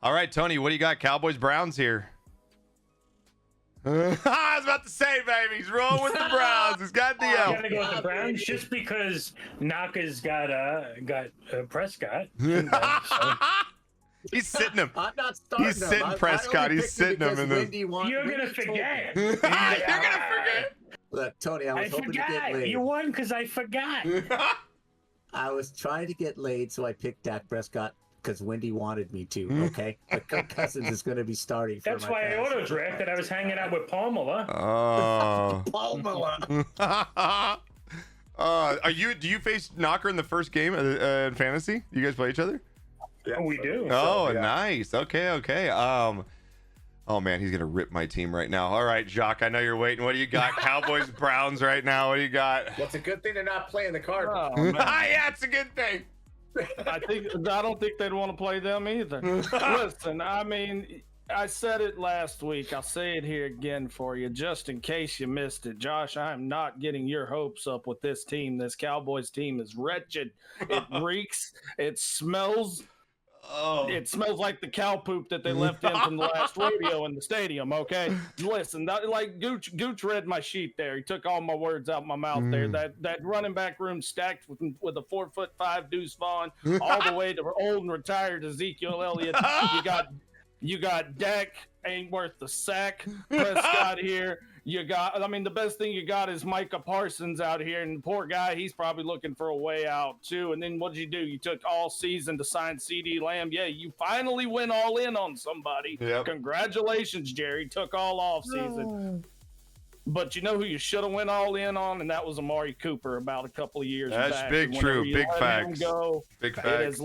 [SPEAKER 2] all right, Tony, what do you got? Cowboys Browns here. I was about to say, baby, he's rolling with the Browns. He's got the L.
[SPEAKER 5] I'm gonna go with the Browns just because Naka's got Prescott.
[SPEAKER 2] He's sitting him.
[SPEAKER 3] I'm not starting
[SPEAKER 2] He's sitting Prescott. He's sitting him in the.
[SPEAKER 5] You're gonna forget.
[SPEAKER 2] You're gonna forget.
[SPEAKER 3] Look, Tony, I was hoping to get laid.
[SPEAKER 5] You won because I forgot.
[SPEAKER 3] I was trying to get laid, so I picked Dak Prescott because Wendy wanted me to. Okay, but Kirk Cousins is going to be starting.
[SPEAKER 5] That's why I auto drafted. I was hanging out with Palmela.
[SPEAKER 2] Oh.
[SPEAKER 3] Palmela.
[SPEAKER 2] Do you face Knocker in the first game in fantasy? You guys play each other?
[SPEAKER 3] Yeah,
[SPEAKER 5] we do.
[SPEAKER 2] Oh, nice. Okay. Oh man, he's gonna rip my team right now. All right, Jacques, I know you're waiting. What do you got? Cowboys, Browns right now. What do you got?
[SPEAKER 3] Well, it's a good thing they're not playing the Cardinals.
[SPEAKER 1] Oh,
[SPEAKER 2] Yeah, it's a good thing.
[SPEAKER 1] I don't think they'd want to play them either. Listen, I mean, I said it last week. I'll say it here again for you, just in case you missed it. Josh, I'm not getting your hopes up with this team. This Cowboys team is wretched. It reeks. It smells.
[SPEAKER 2] Oh.
[SPEAKER 1] It smells like the cow poop that they left in from the last rodeo in the stadium. Okay, listen, Gooch read my sheet there. He took all my words out my mouth there. That running back room stacked with a 4'5" Deuce Vaughn all the way to old and retired Ezekiel Elliott. You got Dak, ain't worth the sack. Prescott here. The best thing you got is Micah Parsons out here, and the poor guy, he's probably looking for a way out too. And then what did you do? You took all season to sign CD Lamb. Yeah, you finally went all in on somebody.
[SPEAKER 2] Yep.
[SPEAKER 1] Congratulations, Jerry. Took all off season. But you know who you should have went all in on, and that was Amari Cooper about a couple of years back.
[SPEAKER 2] That's big, true. Big facts.
[SPEAKER 1] Big facts.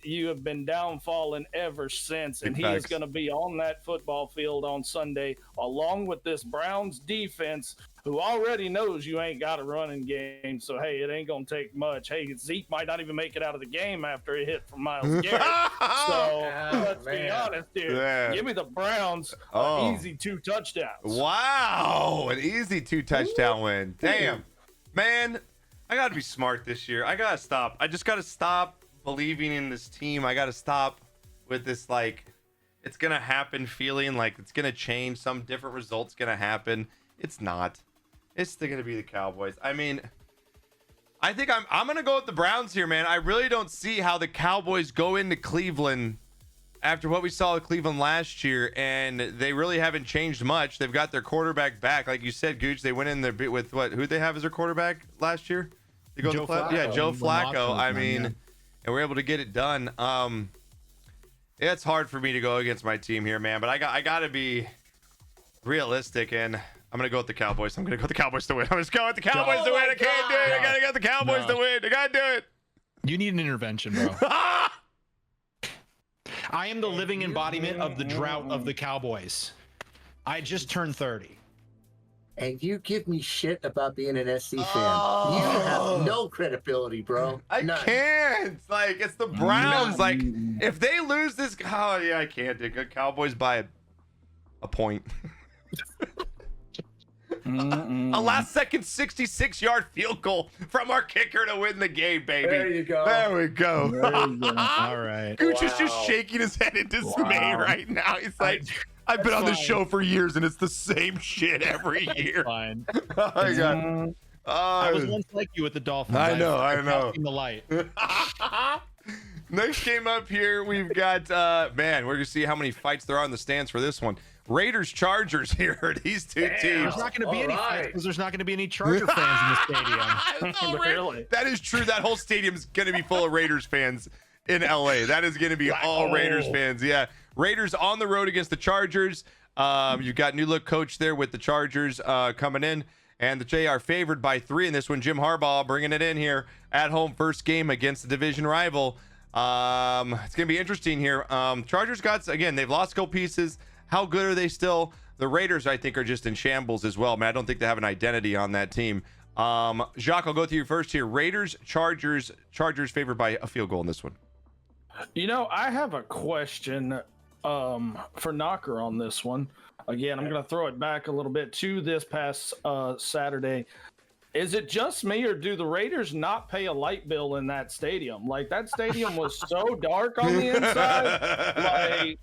[SPEAKER 1] You have been downfalling ever since, and he is going to be on that football field on Sunday, along with this Browns defense, who already knows you ain't got a running game. So hey, it ain't going to take much. Hey, Zeke might not even make it out of the game after a hit from Myles Garrett. Let's be honest here.
[SPEAKER 2] Yeah.
[SPEAKER 1] Give me the Browns. Easy 2 touchdowns.
[SPEAKER 2] Wow, an easy 2 touchdown win. Damn, man, I gotta be smart this year. I gotta stop. I just gotta stop believing in this team. I gotta stop with this it's gonna happen feeling like it's gonna change. Some different result's gonna happen. It's not. It's still gonna be the Cowboys. I mean, I think I'm gonna go with the Browns here, man. I really don't see how the Cowboys go into Cleveland after what we saw with Cleveland last year, and they really haven't changed much. They've got their quarterback back, like you said, Gooch. They went in there with what? Who they have as their quarterback last year? They go
[SPEAKER 4] Joe Flacco.
[SPEAKER 2] Yeah, Joe Flacco. I mean,
[SPEAKER 4] yeah.
[SPEAKER 2] and we're able to get it done. Yeah, it's hard for me to go against my team here, man. But I got to be realistic, and I'm gonna go with the Cowboys. I'm gonna go with the Cowboys to win. I'm just going with the Cowboys to win. I can't do it. I gotta go with the Cowboys to win. I gotta do it.
[SPEAKER 4] You need an intervention, bro. I am the living embodiment of the drought of the Cowboys. I just turned 30.
[SPEAKER 3] And you give me shit about being an SC fan. You have no credibility, bro.
[SPEAKER 2] I can't. Like, it's the Browns. Like, if they lose this, oh yeah, I can't. The Cowboys by a point. A last second 66-yard field goal from our kicker to win the game, baby.
[SPEAKER 3] There you go.
[SPEAKER 2] There we go.
[SPEAKER 4] There you go. All right.
[SPEAKER 2] Gooch is just shaking his head in dismay right now. He's like, I've been on this show for years, and it's the same shit every year.
[SPEAKER 4] Fine.
[SPEAKER 2] Oh my God.
[SPEAKER 4] I was once like you with the Dolphins.
[SPEAKER 2] I know.
[SPEAKER 4] The light.
[SPEAKER 2] Next game up here, we've got, man, we're going to see how many fights there are in the stands for this one. Raiders Chargers here. These two teams.
[SPEAKER 4] There's not going to be any fights because there's not going to be any Charger fans in the stadium.
[SPEAKER 1] Really?
[SPEAKER 2] That is true. That whole stadium's going to be full of Raiders fans in LA. That is going to be all Raiders fans. Yeah. Raiders on the road against the Chargers. You've got new look coach there with the Chargers coming in. And the Jay are favored by 3 in this one. Jim Harbaugh bringing it in here at home. First game against the division rival. It's going to be interesting here. Chargers got, again, they've lost a couple pieces. How good are they still? The Raiders, I think, are just in shambles as well, man. I don't think they have an identity on that team. Jacques, I'll go to you first here. Raiders, Chargers favored by a field goal in this one.
[SPEAKER 1] You know, I have a question for Knocker on this one. Again, I'm going to throw it back a little bit to this past Saturday. Is it just me, or do the Raiders not pay a light bill in that stadium? Like, that stadium was so dark on the inside. Like,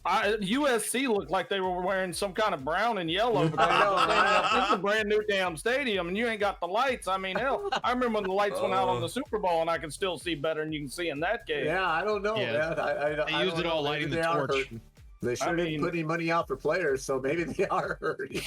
[SPEAKER 1] USC looked like they were wearing some kind of brown and yellow because this is a brand new damn stadium and you ain't got the lights. I mean, hell, I remember when the lights went out on the Super Bowl and I can still see better than you can see in that game.
[SPEAKER 3] Yeah, I don't know, man.
[SPEAKER 4] They used it all lighting the torch.
[SPEAKER 3] They should have been putting money out for players, so maybe they are hurting.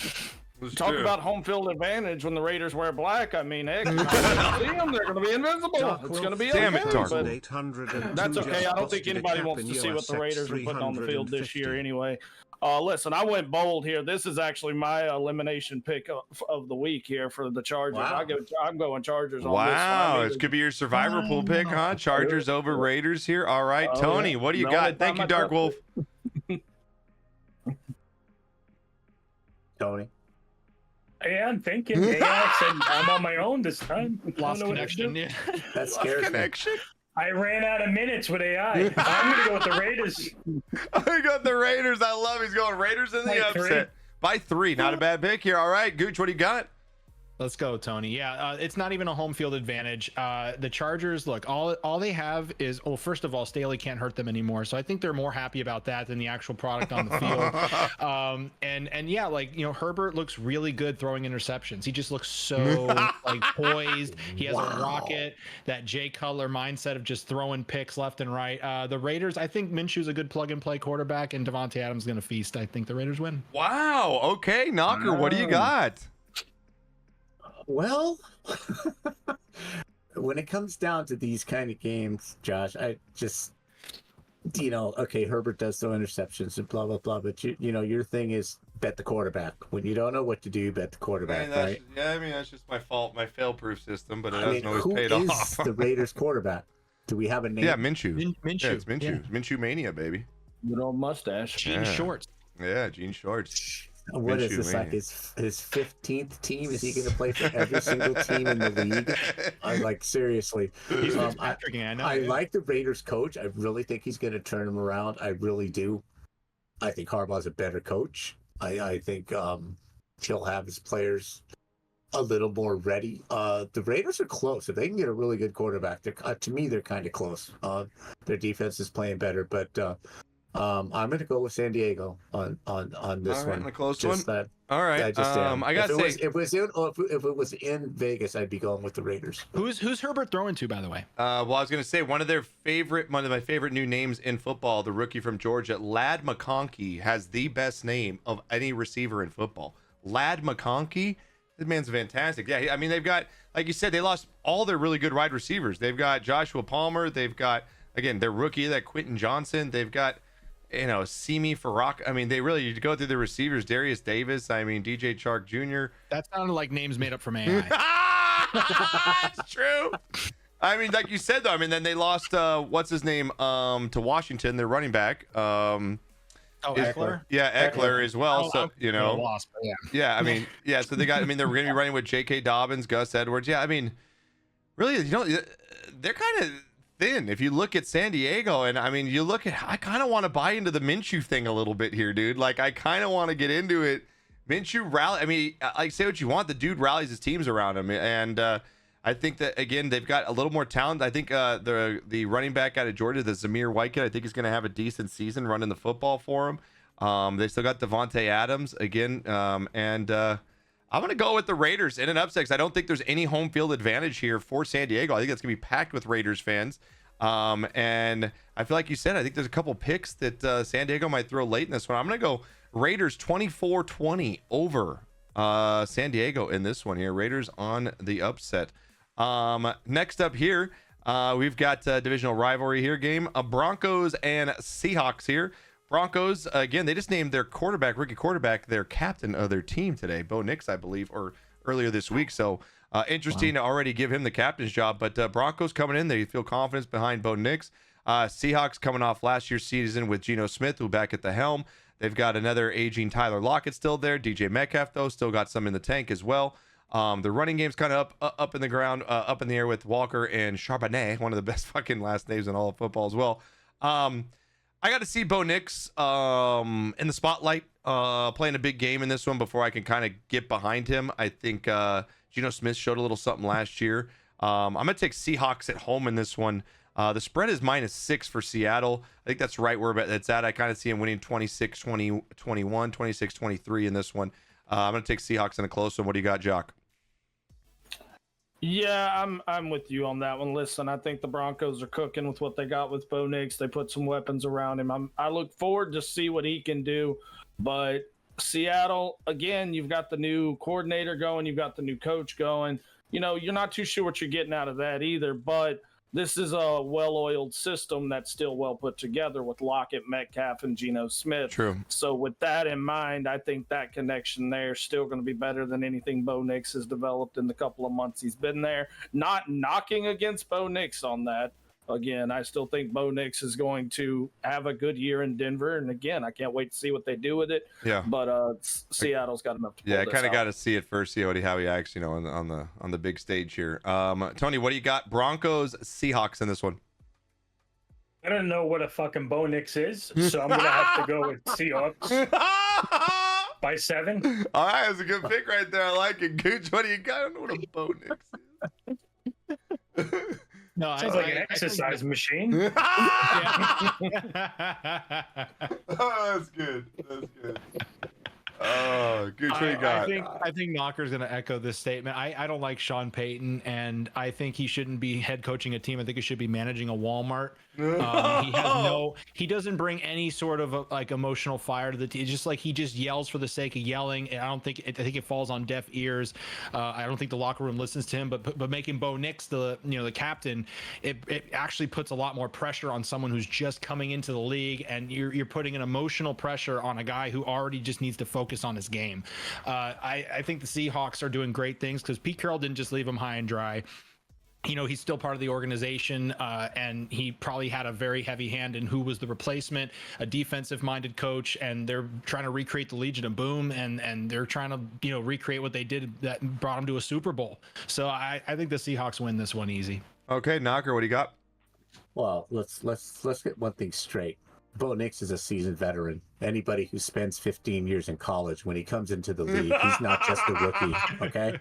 [SPEAKER 1] Talk about home field advantage when the Raiders wear black. I mean, heck, you're not gonna see them. They're going to be invisible. It's going to be
[SPEAKER 2] Damn
[SPEAKER 1] okay.
[SPEAKER 2] it,
[SPEAKER 1] But that's okay. I don't think anybody wants to see what the Raiders are putting on the field this year anyway. Listen, I went bold here. This is actually my elimination pick of the week here for the Chargers.
[SPEAKER 3] Wow.
[SPEAKER 1] I'm going Chargers on
[SPEAKER 2] Wow,
[SPEAKER 1] this one.
[SPEAKER 2] this could be your survivor pool pick, huh? Chargers over Raiders here. All right, Tony, what do you got? Thank you, Dark Wolf.
[SPEAKER 3] Tony.
[SPEAKER 5] Yeah, I'm thinking. Yeah, I'm on my own this time.
[SPEAKER 4] Lost connection. Yeah.
[SPEAKER 3] That scares me.
[SPEAKER 2] Connection.
[SPEAKER 5] I ran out of minutes with AI. I'm going to go with the Raiders.
[SPEAKER 2] I got the Raiders. I love he's going Raiders in the upset. By 3. Not a bad pick here. All right, Gooch, what do you got?
[SPEAKER 4] Let's go, Tony. Yeah, it's not even a home field advantage. The Chargers, look, all they have is, well, first of all, Staley can't hurt them anymore. So I think they're more happy about that than the actual product on the field. And yeah, like, you know, Herbert looks really good throwing interceptions. He just looks so like poised. He has a rocket, that Jay Cutler mindset of just throwing picks left and right. The Raiders, I think Minshew's a good plug and play quarterback, and Devontae Adams is going to feast. I think the Raiders win.
[SPEAKER 2] Wow. Okay, Knocker, what do you got?
[SPEAKER 3] Well, when it comes down to these kind of games, Josh, I just, you know, okay, Herbert does throw interceptions and blah, blah, blah, but, you know, your thing is bet the quarterback. When you don't know what to do, bet the quarterback, right?
[SPEAKER 2] Yeah, I mean, that's just my fault, my fail-proof system, but it hasn't always paid
[SPEAKER 3] who
[SPEAKER 2] off.
[SPEAKER 3] is the Raiders quarterback? Do we have a name?
[SPEAKER 2] Yeah, Minshew.
[SPEAKER 4] Minshew.
[SPEAKER 2] Yeah, it's Minshew.
[SPEAKER 4] Yeah.
[SPEAKER 2] Minshew Mania, baby.
[SPEAKER 1] Good old mustache.
[SPEAKER 4] Jean Shorts.
[SPEAKER 2] Yeah, Jean Shorts.
[SPEAKER 3] What is
[SPEAKER 2] Minshew
[SPEAKER 3] this, like
[SPEAKER 2] Mania.
[SPEAKER 3] his 15th team? Is he going to play for every single team in the league? I'm like, seriously.
[SPEAKER 4] He's Fitzpatrick, I know.
[SPEAKER 3] I like the Raiders coach. I really think he's going to turn him around. I really do. I think Harbaugh's a better coach. I think he'll have his players a little more ready. The Raiders are close. If they can get a really good quarterback, to me, they're kind of close. Their defense is playing better, but I'm going to go with San Diego on this
[SPEAKER 2] All right,
[SPEAKER 3] one.
[SPEAKER 2] on a close
[SPEAKER 3] Just
[SPEAKER 2] one.
[SPEAKER 3] That,
[SPEAKER 2] All right.
[SPEAKER 3] I just am.
[SPEAKER 2] I gotta
[SPEAKER 3] if
[SPEAKER 2] say,
[SPEAKER 3] if it was in Vegas, I'd be going with the Raiders.
[SPEAKER 4] Who's Herbert throwing to, by the way?
[SPEAKER 2] well, I was gonna say one of my favorite new names in football, the rookie from Georgia, Ladd McConkey, has the best name of any receiver in football. Ladd McConkey, this man's fantastic. Yeah, I mean they've got, like you said, they lost all their really good wide receivers. They've got Joshua Palmer. They've got, again, their rookie, that Quentin Johnson. They've got, Simi Farrak. I mean, they really, you go through the receivers, Darius Davis. I mean, DJ Chark Jr.
[SPEAKER 4] That sounded like names made up from AI.
[SPEAKER 2] It's true. I mean, like you said, though, I mean, then they lost, what's his name, to Washington, their running back.
[SPEAKER 4] Eckler?
[SPEAKER 2] Yeah, Eckler as well. So,
[SPEAKER 4] Lost, but yeah.
[SPEAKER 2] I mean, yeah, so they got, they're going to be running with J.K. Dobbins, Gus Edwards. Yeah, I mean, really, they're kind of thin. If you look at San Diego, and I mean, I kind of want to buy into the Minshew thing a little bit here, dude. Like, I kind of want to get into it. Minshew rally. I mean, like, say what you want. The dude rallies his teams around him. And I think that, again, they've got a little more talent. I think the running back out of Georgia, the Zamir White, I think he's going to have a decent season running the football for him. They still got Devontae Adams again. And I'm going to go with the Raiders in an upset because I don't think there's any home field advantage here for San Diego. I think that's going to be packed with Raiders fans. And I feel like you said, I think there's a couple picks that San Diego might throw late in this one. I'm going to go Raiders 24-20 over San Diego in this one here. Raiders on the upset. Next up here, we've got divisional rivalry here game. Broncos and Seahawks here. Broncos, again, they just named their rookie quarterback, their captain of their team today, Bo Nix, I believe, or earlier this week. So interesting to already give him the captain's job. But Broncos coming in, they feel confidence behind Bo Nix. Seahawks coming off last year's season with Geno Smith, who back at the helm. They've got another aging Tyler Lockett still there. DJ Metcalf, though, still got some in the tank as well. The running game's kind of up in the ground, up in the air with Walker and Charbonnet, one of the best fucking last names in all of football as well. I got to see Bo Nix in the spotlight, playing a big game in this one before I can kind of get behind him. I think Geno Smith showed a little something last year. I'm going to take Seahawks at home in this one. The spread is -6 for Seattle. I think that's right where it's at. I kind of see him winning 26-20, 21, 26-23 in this one. I'm going to take Seahawks in a close one. What do you got, Jock?
[SPEAKER 1] Yeah, I'm with you on that one. Listen, I think the Broncos are cooking with what they got with Bo Nix. They put some weapons around him. I look forward to see what he can do. But Seattle, again, you've got the new coordinator going. You've got the new coach going. You're not too sure what you're getting out of that either. But this is a well-oiled system that's still well put together with Lockett, Metcalf, and Geno Smith.
[SPEAKER 2] True.
[SPEAKER 1] So with that in mind, I think that connection there is still going to be better than anything Bo Nix has developed in the couple of months he's been there. Not knocking against Bo Nix on that. Again, I still think Bo Nix is going to have a good year in Denver. And again, I can't wait to see what they do with it.
[SPEAKER 2] Yeah.
[SPEAKER 1] But Seattle's got enough to pull
[SPEAKER 2] I
[SPEAKER 1] this
[SPEAKER 2] kind of
[SPEAKER 1] out.
[SPEAKER 2] got to see it first, see how he acts, on the big stage here. Tony, what do you got? Broncos, Seahawks in this one.
[SPEAKER 5] I don't know what a fucking Bo Nix is, so I'm gonna have to go with Seahawks by 7.
[SPEAKER 2] All right, that's a good pick right there. I like it. Gooch, what do you got? I don't know what a Bo Nix is.
[SPEAKER 4] No,
[SPEAKER 5] Sounds like an exercise machine.
[SPEAKER 2] Oh, that's good. That's good. Oh, Gooch, what do you got?
[SPEAKER 4] I think Knocker's going to echo this statement. I don't like Sean Payton, and I think he shouldn't be head coaching a team. I think he should be managing a Walmart. He doesn't bring any sort of like emotional fire to the team. It's just like he just yells for the sake of yelling. And I think it falls on deaf ears. I don't think the locker room listens to him. But making Bo Nix the captain, it actually puts a lot more pressure on someone who's just coming into the league, and you're putting an emotional pressure on a guy who already just needs to focus on his game. I think the Seahawks are doing great things because Pete Carroll didn't just leave him high and dry. He's still part of the organization, and he probably had a very heavy hand in who was the replacement, a defensive-minded coach, and they're trying to recreate the Legion of Boom, and they're trying to recreate what they did that brought them to a Super Bowl. So I think the Seahawks win this one easy.
[SPEAKER 2] Okay, Knocker, what do you got?
[SPEAKER 3] Well, let's get one thing straight. Bo Nix is a seasoned veteran. Anybody who spends 15 years in college, when he comes into the league, he's not just a rookie. Okay,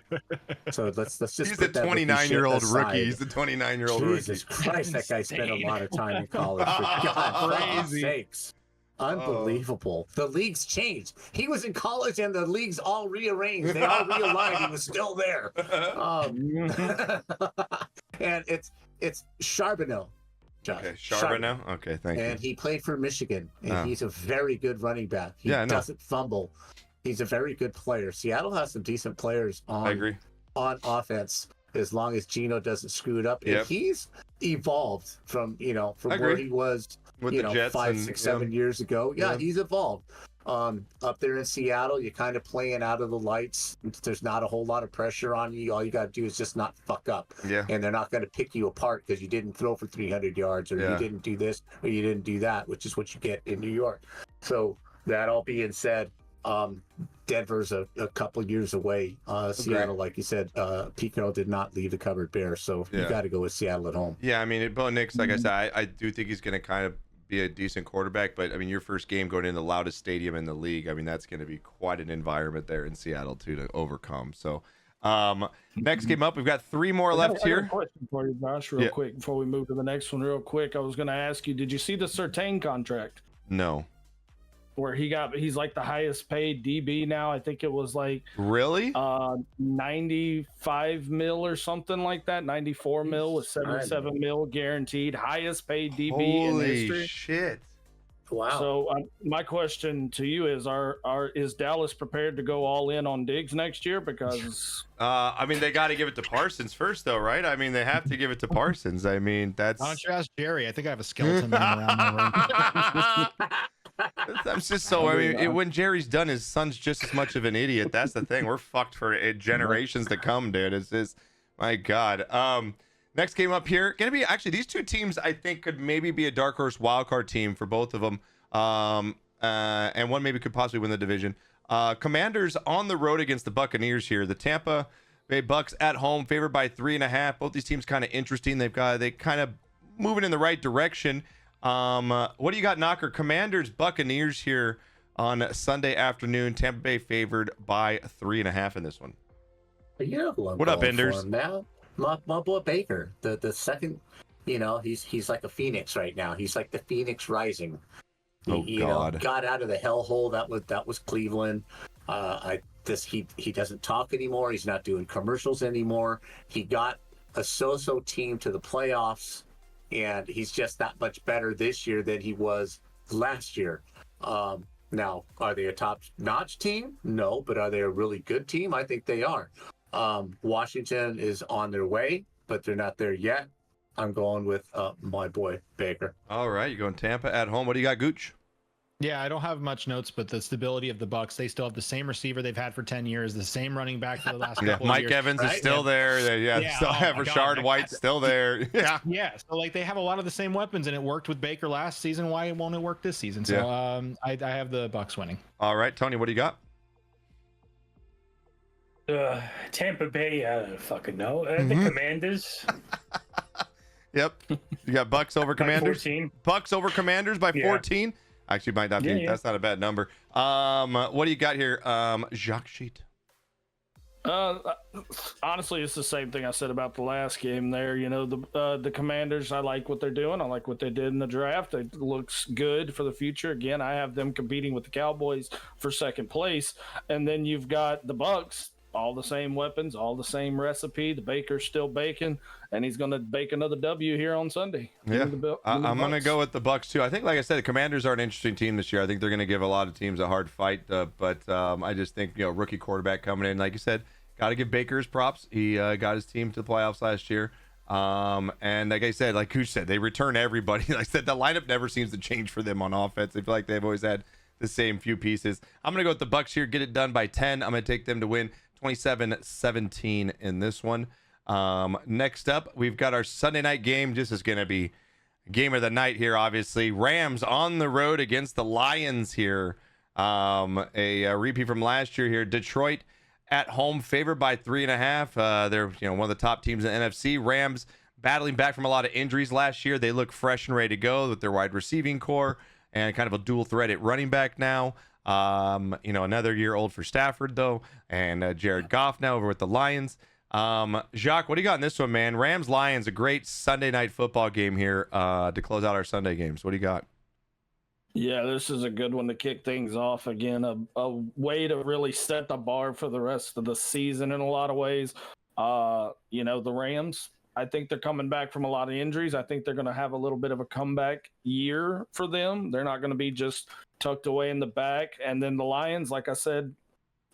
[SPEAKER 3] so let's just.
[SPEAKER 2] He's a 29-year-old rookie. He's a 29-year-old rookie.
[SPEAKER 3] Jesus Christ, that guy spent a lot of time in college. For God's sakes. Unbelievable. The league's changed. He was in college and the leagues all rearranged. They all realigned. He was still there. And it's Charbonneau. Josh.
[SPEAKER 2] Okay, Charbonneau. Okay, thank you.
[SPEAKER 3] And he played for Michigan, and he's a very good running back. He doesn't fumble. He's a very good player. Seattle has some decent players on offense as long as Geno doesn't screw it up. And he's evolved from where he was
[SPEAKER 2] with the Jets
[SPEAKER 3] 5, 6, 7 years ago. Yeah, he's evolved. Up there in Seattle, you're kind of playing out of the lights. There's not a whole lot of pressure on you. All you got to do is just not fuck up.
[SPEAKER 2] Yeah.
[SPEAKER 3] And they're not going to pick you apart because you didn't throw for 300 yards or you didn't do this or you didn't do that, which is what you get in New York. So that all being said, Denver's a couple years away. Seattle, like you said, Pete Carroll did not leave the cupboard bare, so you got to go with Seattle at home.
[SPEAKER 2] Yeah, I mean, Bo Nix, like I said, I do think he's going to kind of be a decent quarterback, but I mean, your first game going in the loudest stadium in the league, I mean, that's going to be quite an environment there in Seattle too to overcome. So next game up, we've got 3 more left here.
[SPEAKER 1] I got a question for you, Josh, real quick before we move to the next one. Real quick, I was going to ask you, did you see the Surtain contract?
[SPEAKER 2] No.
[SPEAKER 1] Where he's like the highest paid DB now. I think it was like
[SPEAKER 2] really
[SPEAKER 1] 95 mil or something like that. 94 mil with 77 mil guaranteed. Highest paid DB in history.
[SPEAKER 2] Holy shit!
[SPEAKER 3] Wow.
[SPEAKER 1] So my question to you is: is Dallas prepared to go all in on Diggs next year? Because
[SPEAKER 2] I mean, they got to give it to Parsons first, though, right? I mean, they have to give it to Parsons. I mean, that's.
[SPEAKER 4] Why don't you ask Jerry? I think I have a skeleton laying around my room.
[SPEAKER 2] I'm just so. I mean, when Jerry's done, his son's just as much of an idiot. That's the thing. We're fucked for generations to come, dude. It's just, my God. Next game up here, gonna be actually these two teams. I think could maybe be a dark horse wildcard team for both of them. And one maybe could possibly win the division. Commanders on the road against the Buccaneers here. The Tampa Bay Bucks at home, favored by 3.5. Both these teams kind of interesting. They kind of moving in the right direction. What do you got, Knocker? Commanders, Buccaneers here on Sunday afternoon. Tampa Bay favored by 3.5 in this one.
[SPEAKER 3] You know who I'm
[SPEAKER 2] what up,
[SPEAKER 3] going
[SPEAKER 2] Enders?
[SPEAKER 3] for now? My boy Baker, the second, he's like a phoenix right now. He's like the phoenix rising. He got out of the hellhole that was Cleveland. He doesn't talk anymore. He's not doing commercials anymore. He got a so-so team to the playoffs. And he's just that much better this year than he was last year. Now, are they a top-notch team? No, but are they a really good team? I think they are. Washington is on their way, but they're not there yet. I'm going with my boy Baker.
[SPEAKER 2] All right, you're going Tampa at home. What do you got, Gooch?
[SPEAKER 4] Yeah, I don't have much notes, but the stability of the Bucs, they still have the same receiver they've had for 10 years, the same running back for the last couple of years.
[SPEAKER 2] Mike Evans is still there. Still have Rashard White still there.
[SPEAKER 4] Yeah, so like they have a lot of the same weapons, and it worked with Baker last season. Why won't it work this season? So I have the Bucs winning.
[SPEAKER 2] All right, Tony, what do you got?
[SPEAKER 5] Tampa Bay, I don't fucking know. The Commanders.
[SPEAKER 2] Yep. You got Bucks over Commanders.
[SPEAKER 5] 14.
[SPEAKER 2] Bucks over Commanders by 14. Actually, might not be. That's not a bad number. What do you got here, Jacques Sheet?
[SPEAKER 1] Honestly, it's the same thing I said about the last game there. The Commanders, I like what they're doing. I like what they did in the draft. It looks good for the future. Again, I have them competing with the Cowboys for second place. And then you've got the Bucks, all the same weapons, all the same recipe. The Baker's still baking, and he's going to bake another W here on Sunday.
[SPEAKER 2] Yeah, I'm going to go with the Bucks too. I think, like I said, the Commanders are an interesting team this year. I think they're going to give a lot of teams a hard fight, but I just think, rookie quarterback coming in, like you said, got to give Baker his props. He got his team to the playoffs last year. And like I said, like Kush said, they return everybody. Like I said, the lineup never seems to change for them on offense. I feel like they've always had the same few pieces. I'm going to go with the Bucks here, get it done by 10. I'm going to take them to win 27-17 in this one. Next up, we've got our Sunday night game. This is going to be game of the night here, obviously. Rams on the road against the Lions here. A repeat from last year here. Detroit at home, favored by 3.5. They're one of the top teams in the NFC. Rams battling back from a lot of injuries last year. They look fresh and ready to go with their wide receiving core and kind of a dual threat at running back now. Another year old for Stafford though, and Jared Goff now over with the Lions. Jacques, what do you got in this one, man? Rams Lions, a great Sunday night football game here to close out our Sunday games. What do you got?
[SPEAKER 1] Yeah, this is a good one to kick things off again. A way to really set the bar for the rest of the season in a lot of ways. The Rams, I think they're coming back from a lot of injuries. I think they're going to have a little bit of a comeback year for them. They're not going to be just tucked away in the back. And then the Lions, like I said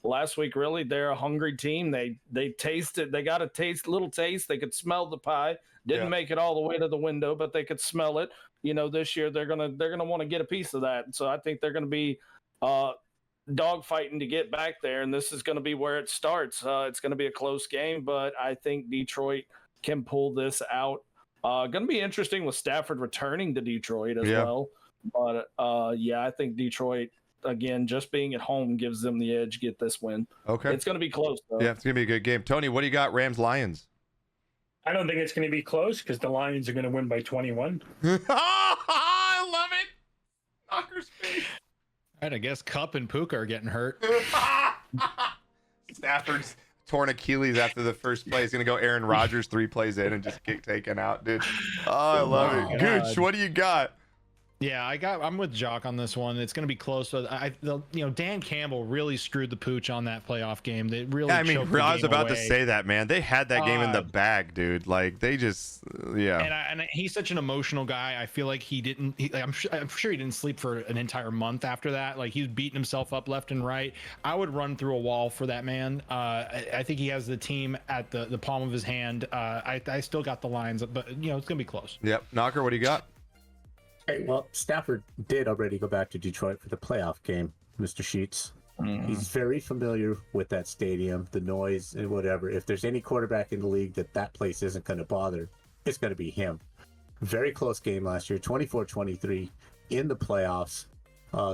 [SPEAKER 1] last week, really, they're a hungry team. They tasted, they got a little taste. They could smell the pie. Didn't make it all the way to the window, but they could smell it. This year they're gonna want to get a piece of that. So I think they're gonna be dogfighting to get back there, and this is gonna be where it starts. It's gonna be a close game, but I think Detroit can pull this out. Gonna be interesting with Stafford returning to Detroit as well. But I think Detroit, again, just being at home gives them the edge. Get this win.
[SPEAKER 2] Okay,
[SPEAKER 1] it's gonna be close though.
[SPEAKER 2] Yeah, it's gonna be a good game. Tony, what do you got? Rams Lions.
[SPEAKER 5] I don't think it's going to be close because the Lions are going to win by 21.
[SPEAKER 2] I love it. Knocker's face.
[SPEAKER 4] All right, I guess Cup and Puka are getting hurt.
[SPEAKER 2] Stafford's torn Achilles after the first play. He's going to go Aaron Rodgers 3 plays in and just get taken out, dude. Oh, I love it. Gooch, what do you got?
[SPEAKER 4] Yeah, I'm with Jock on this one. It's going to be close. But Dan Campbell really screwed the pooch on that playoff game. They really.
[SPEAKER 2] I was about to say that, man. They had that game in the bag, dude. Like they just,
[SPEAKER 4] And he's such an emotional guy. I feel like he didn't. I'm sure he didn't sleep for an entire month after that. Like he's beating himself up left and right. I would run through a wall for that man. I think he has the team at the palm of his hand. I still got the Lions, but it's going to be close.
[SPEAKER 2] Yep. Knocker, what do you got?
[SPEAKER 3] Hey, well, Stafford did already go back to Detroit for the playoff game, Mr. Sheets. He's very familiar with that stadium, the noise and whatever. If there's any quarterback in the league that place isn't going to bother, it's going to be him. Very close game last year, 24-23 in the playoffs.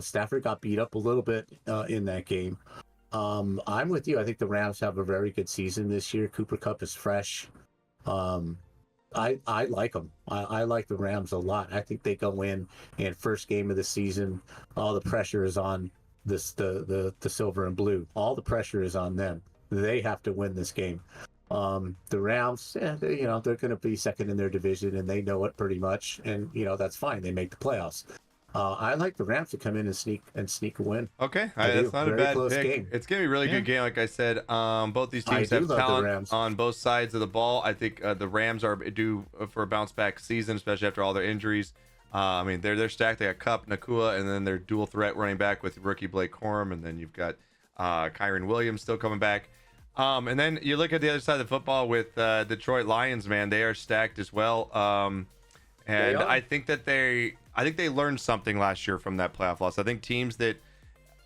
[SPEAKER 3] Stafford got beat up a little bit in that game. I'm with you. I think the Rams have a very good season this year. Cooper Kupp is fresh. I like them. I like the Rams a lot. I think they go in and first game of the season, all the pressure is on the silver and blue. All the pressure is on them. They have to win this game. The Rams, they're going to be second in their division, and they know it pretty much. And that's fine. They make the playoffs. I like the Rams to come in and sneak a win.
[SPEAKER 2] Okay, that's not a bad pick.
[SPEAKER 3] Game.
[SPEAKER 2] It's gonna be a really good game, like I said. Both these teams have talent on both sides of the ball. I think the Rams are due for a bounce back season, especially after all their injuries. They're stacked. They got Kupp, Nakua, and then their dual threat running back with rookie Blake Corum, and then you've got Kyron Williams still coming back. And then you look at the other side of the football with Detroit Lions. Man, they are stacked as well. And I think they learned something last year from that playoff loss. I think teams that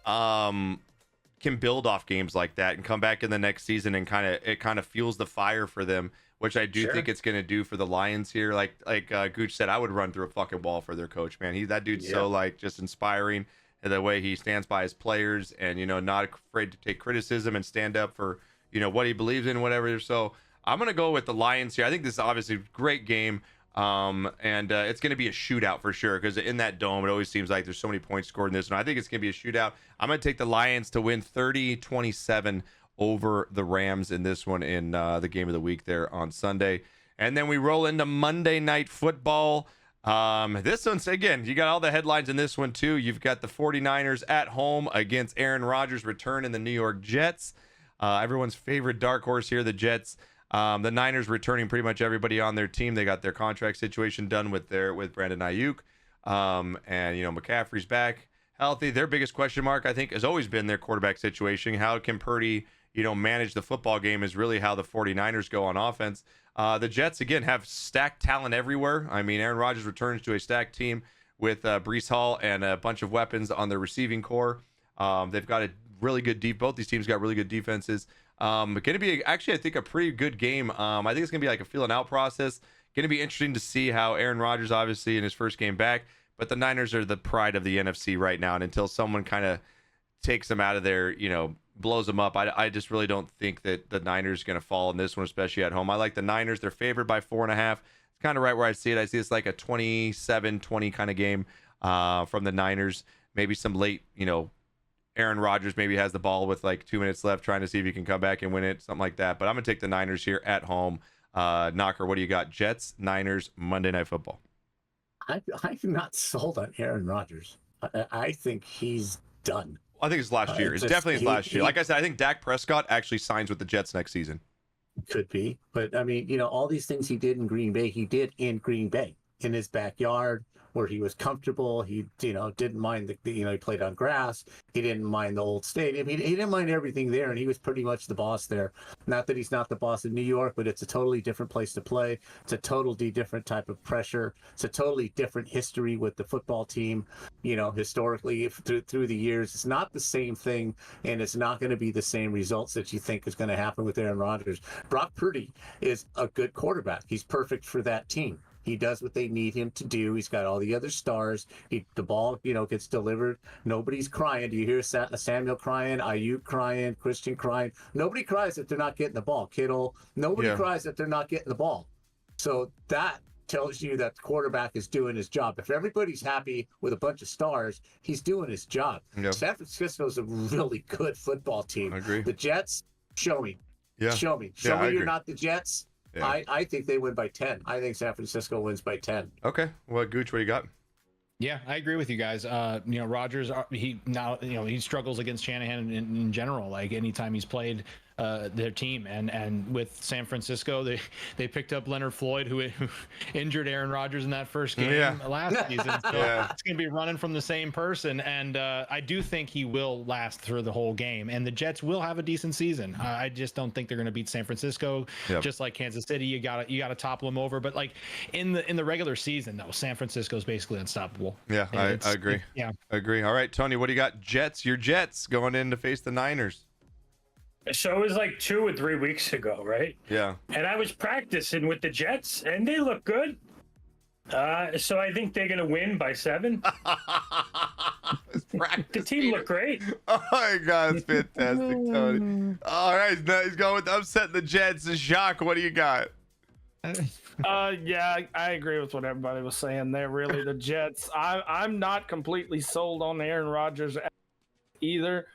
[SPEAKER 2] can build off games like that and come back in the next season and kind of fuels the fire for them, which I do think it's going to do for the Lions here. Like Gooch said, I would run through a fucking wall for their coach, man. That dude's so just inspiring, and the way he stands by his players and not afraid to take criticism and stand up for what he believes in, whatever. So I'm going to go with the Lions here. I think this is obviously a great game. And it's going to be a shootout for sure, because in that dome, it always seems like there's so many points scored in this one. I think it's going to be a shootout. I'm going to take the Lions to win 30-27 over the Rams in this one in the game of the week there on Sunday. And then we roll into Monday Night Football. This one's, again, you got all the headlines in this one too. You've got the 49ers at home against Aaron Rodgers' return in the New York Jets. Everyone's favorite dark horse here, the Jets. The Niners returning pretty much everybody on their team. They got their contract situation done with Brandon Ayuk. And McCaffrey's back healthy. Their biggest question mark, I think, has always been their quarterback situation. How can Purdy, manage the football game is really how the 49ers go on offense. The Jets, again, have stacked talent everywhere. Aaron Rodgers returns to a stacked team with Breece Hall and a bunch of weapons on their receiving core. They've got a really good both these teams got really good defenses. Going to be actually, I think, a pretty good game. I think it's going to be like a feeling out process. Going to be interesting to see how Aaron Rodgers, obviously, in his first game back, but the Niners are the pride of the NFC right now. And until someone kind of takes them out of there, blows them up, I just really don't think that the Niners are going to fall in this one, especially at home. I like the Niners. They're favored by 4.5. It's kind of right where I see it. I see it's like a 27-20 kind of game from the Niners. Maybe some late, Aaron Rodgers maybe has the ball with like 2 minutes left, trying to see if he can come back and win it, something like that. But I'm going to take the Niners here at home. Knocker, what do you got? Jets, Niners, Monday Night Football.
[SPEAKER 3] I'm not sold on Aaron Rodgers. I think he's done.
[SPEAKER 2] I think it's last year. It's definitely his last year. Like I said, I think Dak Prescott actually signs with the Jets next season.
[SPEAKER 3] Could be, but I mean, all these things he did in Green Bay, he did in Green Bay, in his backyard, where he was comfortable. He, didn't mind he played on grass. He didn't mind the old stadium. He didn't mind everything there, and he was pretty much the boss there. Not that he's not the boss in New York, but it's a totally different place to play. It's a totally different type of pressure. It's a totally different history with the football team. Historically, through the years, it's not the same thing, and it's not going to be the same results that you think is going to happen with Aaron Rodgers. Brock Purdy is a good quarterback. He's perfect for that team. He does what they need him to do. He's got all the other stars. The ball, gets delivered. Nobody's crying. Do you hear Samuel crying, Ayuk crying, Christian crying? Nobody cries if they're not getting the ball. Kittle. Nobody cries if they're not getting the ball. So that tells you that the quarterback is doing his job. If everybody's happy with a bunch of stars, he's doing his job.
[SPEAKER 2] Yep.
[SPEAKER 3] San Francisco is a really good football team.
[SPEAKER 2] I agree.
[SPEAKER 3] The Jets, show me.
[SPEAKER 2] Yeah.
[SPEAKER 3] Show me.
[SPEAKER 2] Yeah,
[SPEAKER 3] Show me you're not the Jets.
[SPEAKER 2] Yeah.
[SPEAKER 3] I think they win by 10. I think San Francisco wins by 10.
[SPEAKER 2] Okay. Well, Gooch, what do you got?
[SPEAKER 4] Yeah, I agree with you guys. Rodgers, he struggles against Shanahan in general. Like anytime he's played their team, and with San Francisco, they picked up Leonard Floyd, who injured Aaron Rodgers in that first game last season. So it's going to be running from the same person, and I do think he will last through the whole game, and the Jets will have a decent season. I just don't think they're going to beat San Francisco. Just like Kansas City, you got to topple them over. But like in the regular season, though, San Francisco is basically unstoppable.
[SPEAKER 2] Yeah, I agree.
[SPEAKER 4] Yeah,
[SPEAKER 2] I agree. All right, Tony, what do you got? Jets, your Jets going in to face the Niners.
[SPEAKER 5] So it was like 2 or 3 weeks ago, right?
[SPEAKER 2] Yeah.
[SPEAKER 5] And I was practicing with the Jets, and they look good. So I think they're going to win by 7. The team looked great.
[SPEAKER 2] Oh my God, it's fantastic, Tony. All right, he's going with upsetting the Jets. Jacques, what do you got?
[SPEAKER 1] Yeah, I agree with what everybody was saying there. Really, the Jets. I'm not completely sold on Aaron Rodgers either.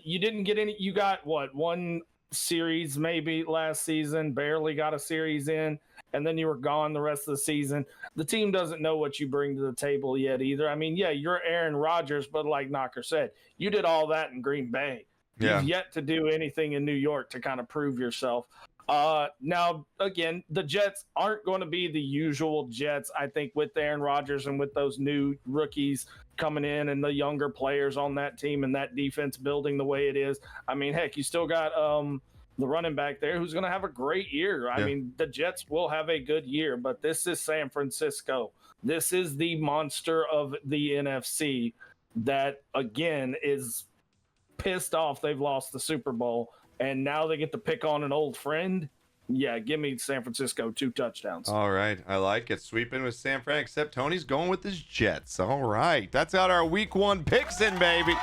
[SPEAKER 1] You didn't get any. You got what, one series maybe last season? Barely got a series in, and then you were gone the rest of the season. The team doesn't know what you bring to the table yet either. I mean, yeah, you're Aaron Rodgers, but like Knocker said, you did all that in Green Bay.
[SPEAKER 2] Yeah.
[SPEAKER 1] You've yet to do anything in New York to kind of prove yourself. Now, again, the Jets aren't going to be the usual Jets, I think, with Aaron Rodgers and with those new rookies coming in and the younger players on that team and that defense building the way it is. I mean, heck, you still got the running back there who's going to have a great year. I mean, the Jets will have a good year, but this is San Francisco. This is the monster of the NFC that, again, is pissed off they've lost the Super Bowl. And now they get to pick on an old friend. Yeah, give me San Francisco 2 touchdowns.
[SPEAKER 2] All right, I like it. Sweeping with San Fran, except Tony's going with his Jets. All right, that's out our Week 1 picks in, baby.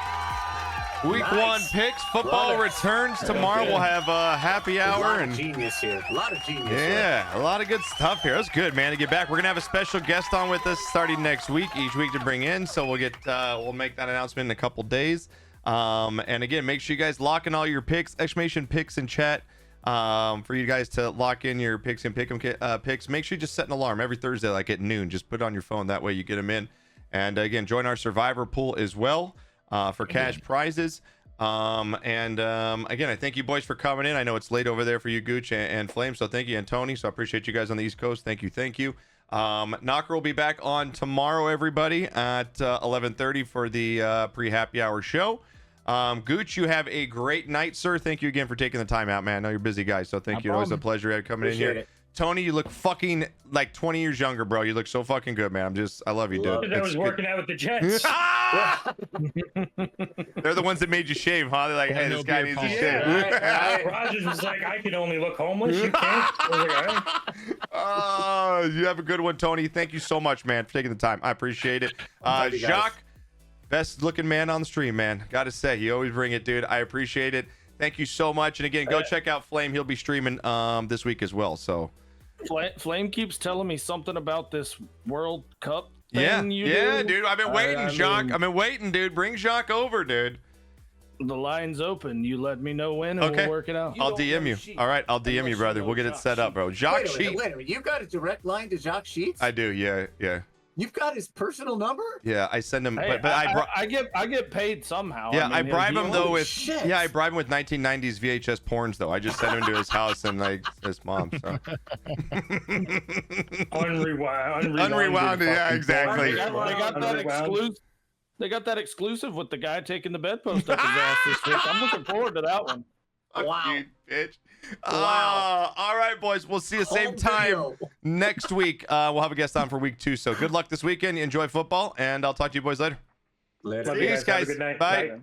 [SPEAKER 2] Week 1 picks. Football returns tomorrow. We'll have a happy hour.
[SPEAKER 3] A lot of genius here. A lot of genius
[SPEAKER 2] here. A lot of good stuff here. That's good, man, to get back. We're going to have a special guest on with us starting next week, each week to bring in. So we'll make that announcement in a couple days. And again, make sure you guys lock in all your picks, exclamation picks in chat, for you guys to lock in your picks and pick them picks. Make sure you just set an alarm every Thursday, like at noon. Just put it on your phone. That way you get them in. And again, join our survivor pool as well, for cash prizes. Again, I thank you boys for coming in. I know it's late over there for you, Gooch and Flame. So thank you, and Tony. So I appreciate you guys on the East Coast. Thank you. Knocker will be back on tomorrow, everybody, at 11:30 for the pre-happy hour show. Gooch, you have a great night, sir. Thank you again for taking the time out, man. I know you're a busy guy, so thank you. Always a pleasure coming
[SPEAKER 3] Appreciate
[SPEAKER 2] in here.
[SPEAKER 3] it.
[SPEAKER 2] Tony, you look fucking like 20 years younger, bro. You look so fucking good, man. I love you, dude.
[SPEAKER 5] I was working out with the Jets.
[SPEAKER 2] They're the ones that made you shave, huh? They're like, hey, this guy needs to shave.
[SPEAKER 5] Rogers was like, I can only look homeless. You can't. I was like, all right.
[SPEAKER 2] Oh, you have a good one, Tony. Thank you so much, man, for taking the time. I appreciate it. Jacques, best looking man on the stream, man. Gotta say, you always bring it, dude. I appreciate it. Thank you so much. And again, go check out Flame. He'll be streaming this week as well. So
[SPEAKER 1] Flame keeps telling me something about this World Cup thing.
[SPEAKER 2] Yeah, dude. I've been waiting, Jacques. I've been waiting, dude. Bring Jacques over, dude.
[SPEAKER 1] The line's open. You let me know when, and we'll work it out.
[SPEAKER 2] I'll DM you. All right, I'll DM you, brother. We'll get it set up, bro. Jacques Sheets.
[SPEAKER 3] Wait a minute. You got a direct line to Jacques Sheets?
[SPEAKER 2] I do. Yeah.
[SPEAKER 3] You've got his personal number?
[SPEAKER 2] Yeah, I send him.
[SPEAKER 1] Hey,
[SPEAKER 2] but
[SPEAKER 1] I get paid somehow.
[SPEAKER 2] Yeah,
[SPEAKER 1] I mean,
[SPEAKER 2] bribe him though with.
[SPEAKER 3] shit.
[SPEAKER 2] Yeah, I bribe him with 1990s VHS porns though. I just send him to his house and like his mom. So.
[SPEAKER 5] Unrewound.
[SPEAKER 2] Yeah, exactly.
[SPEAKER 1] They got that exclusive. They got that exclusive with the guy taking the bedpost up his ass this week. I'm looking forward to that one.
[SPEAKER 3] Wow.
[SPEAKER 2] You bitch.
[SPEAKER 3] Wow.
[SPEAKER 2] All right, boys. We'll see you same
[SPEAKER 3] Home
[SPEAKER 2] time
[SPEAKER 3] video.
[SPEAKER 2] next week. We'll have a guest on for week 2. So good luck this weekend. Enjoy football, and I'll talk to you boys later.
[SPEAKER 3] Later.
[SPEAKER 5] Love you
[SPEAKER 2] Peace,
[SPEAKER 5] Have a
[SPEAKER 2] guys.
[SPEAKER 5] good night.
[SPEAKER 2] Bye.
[SPEAKER 5] Bye.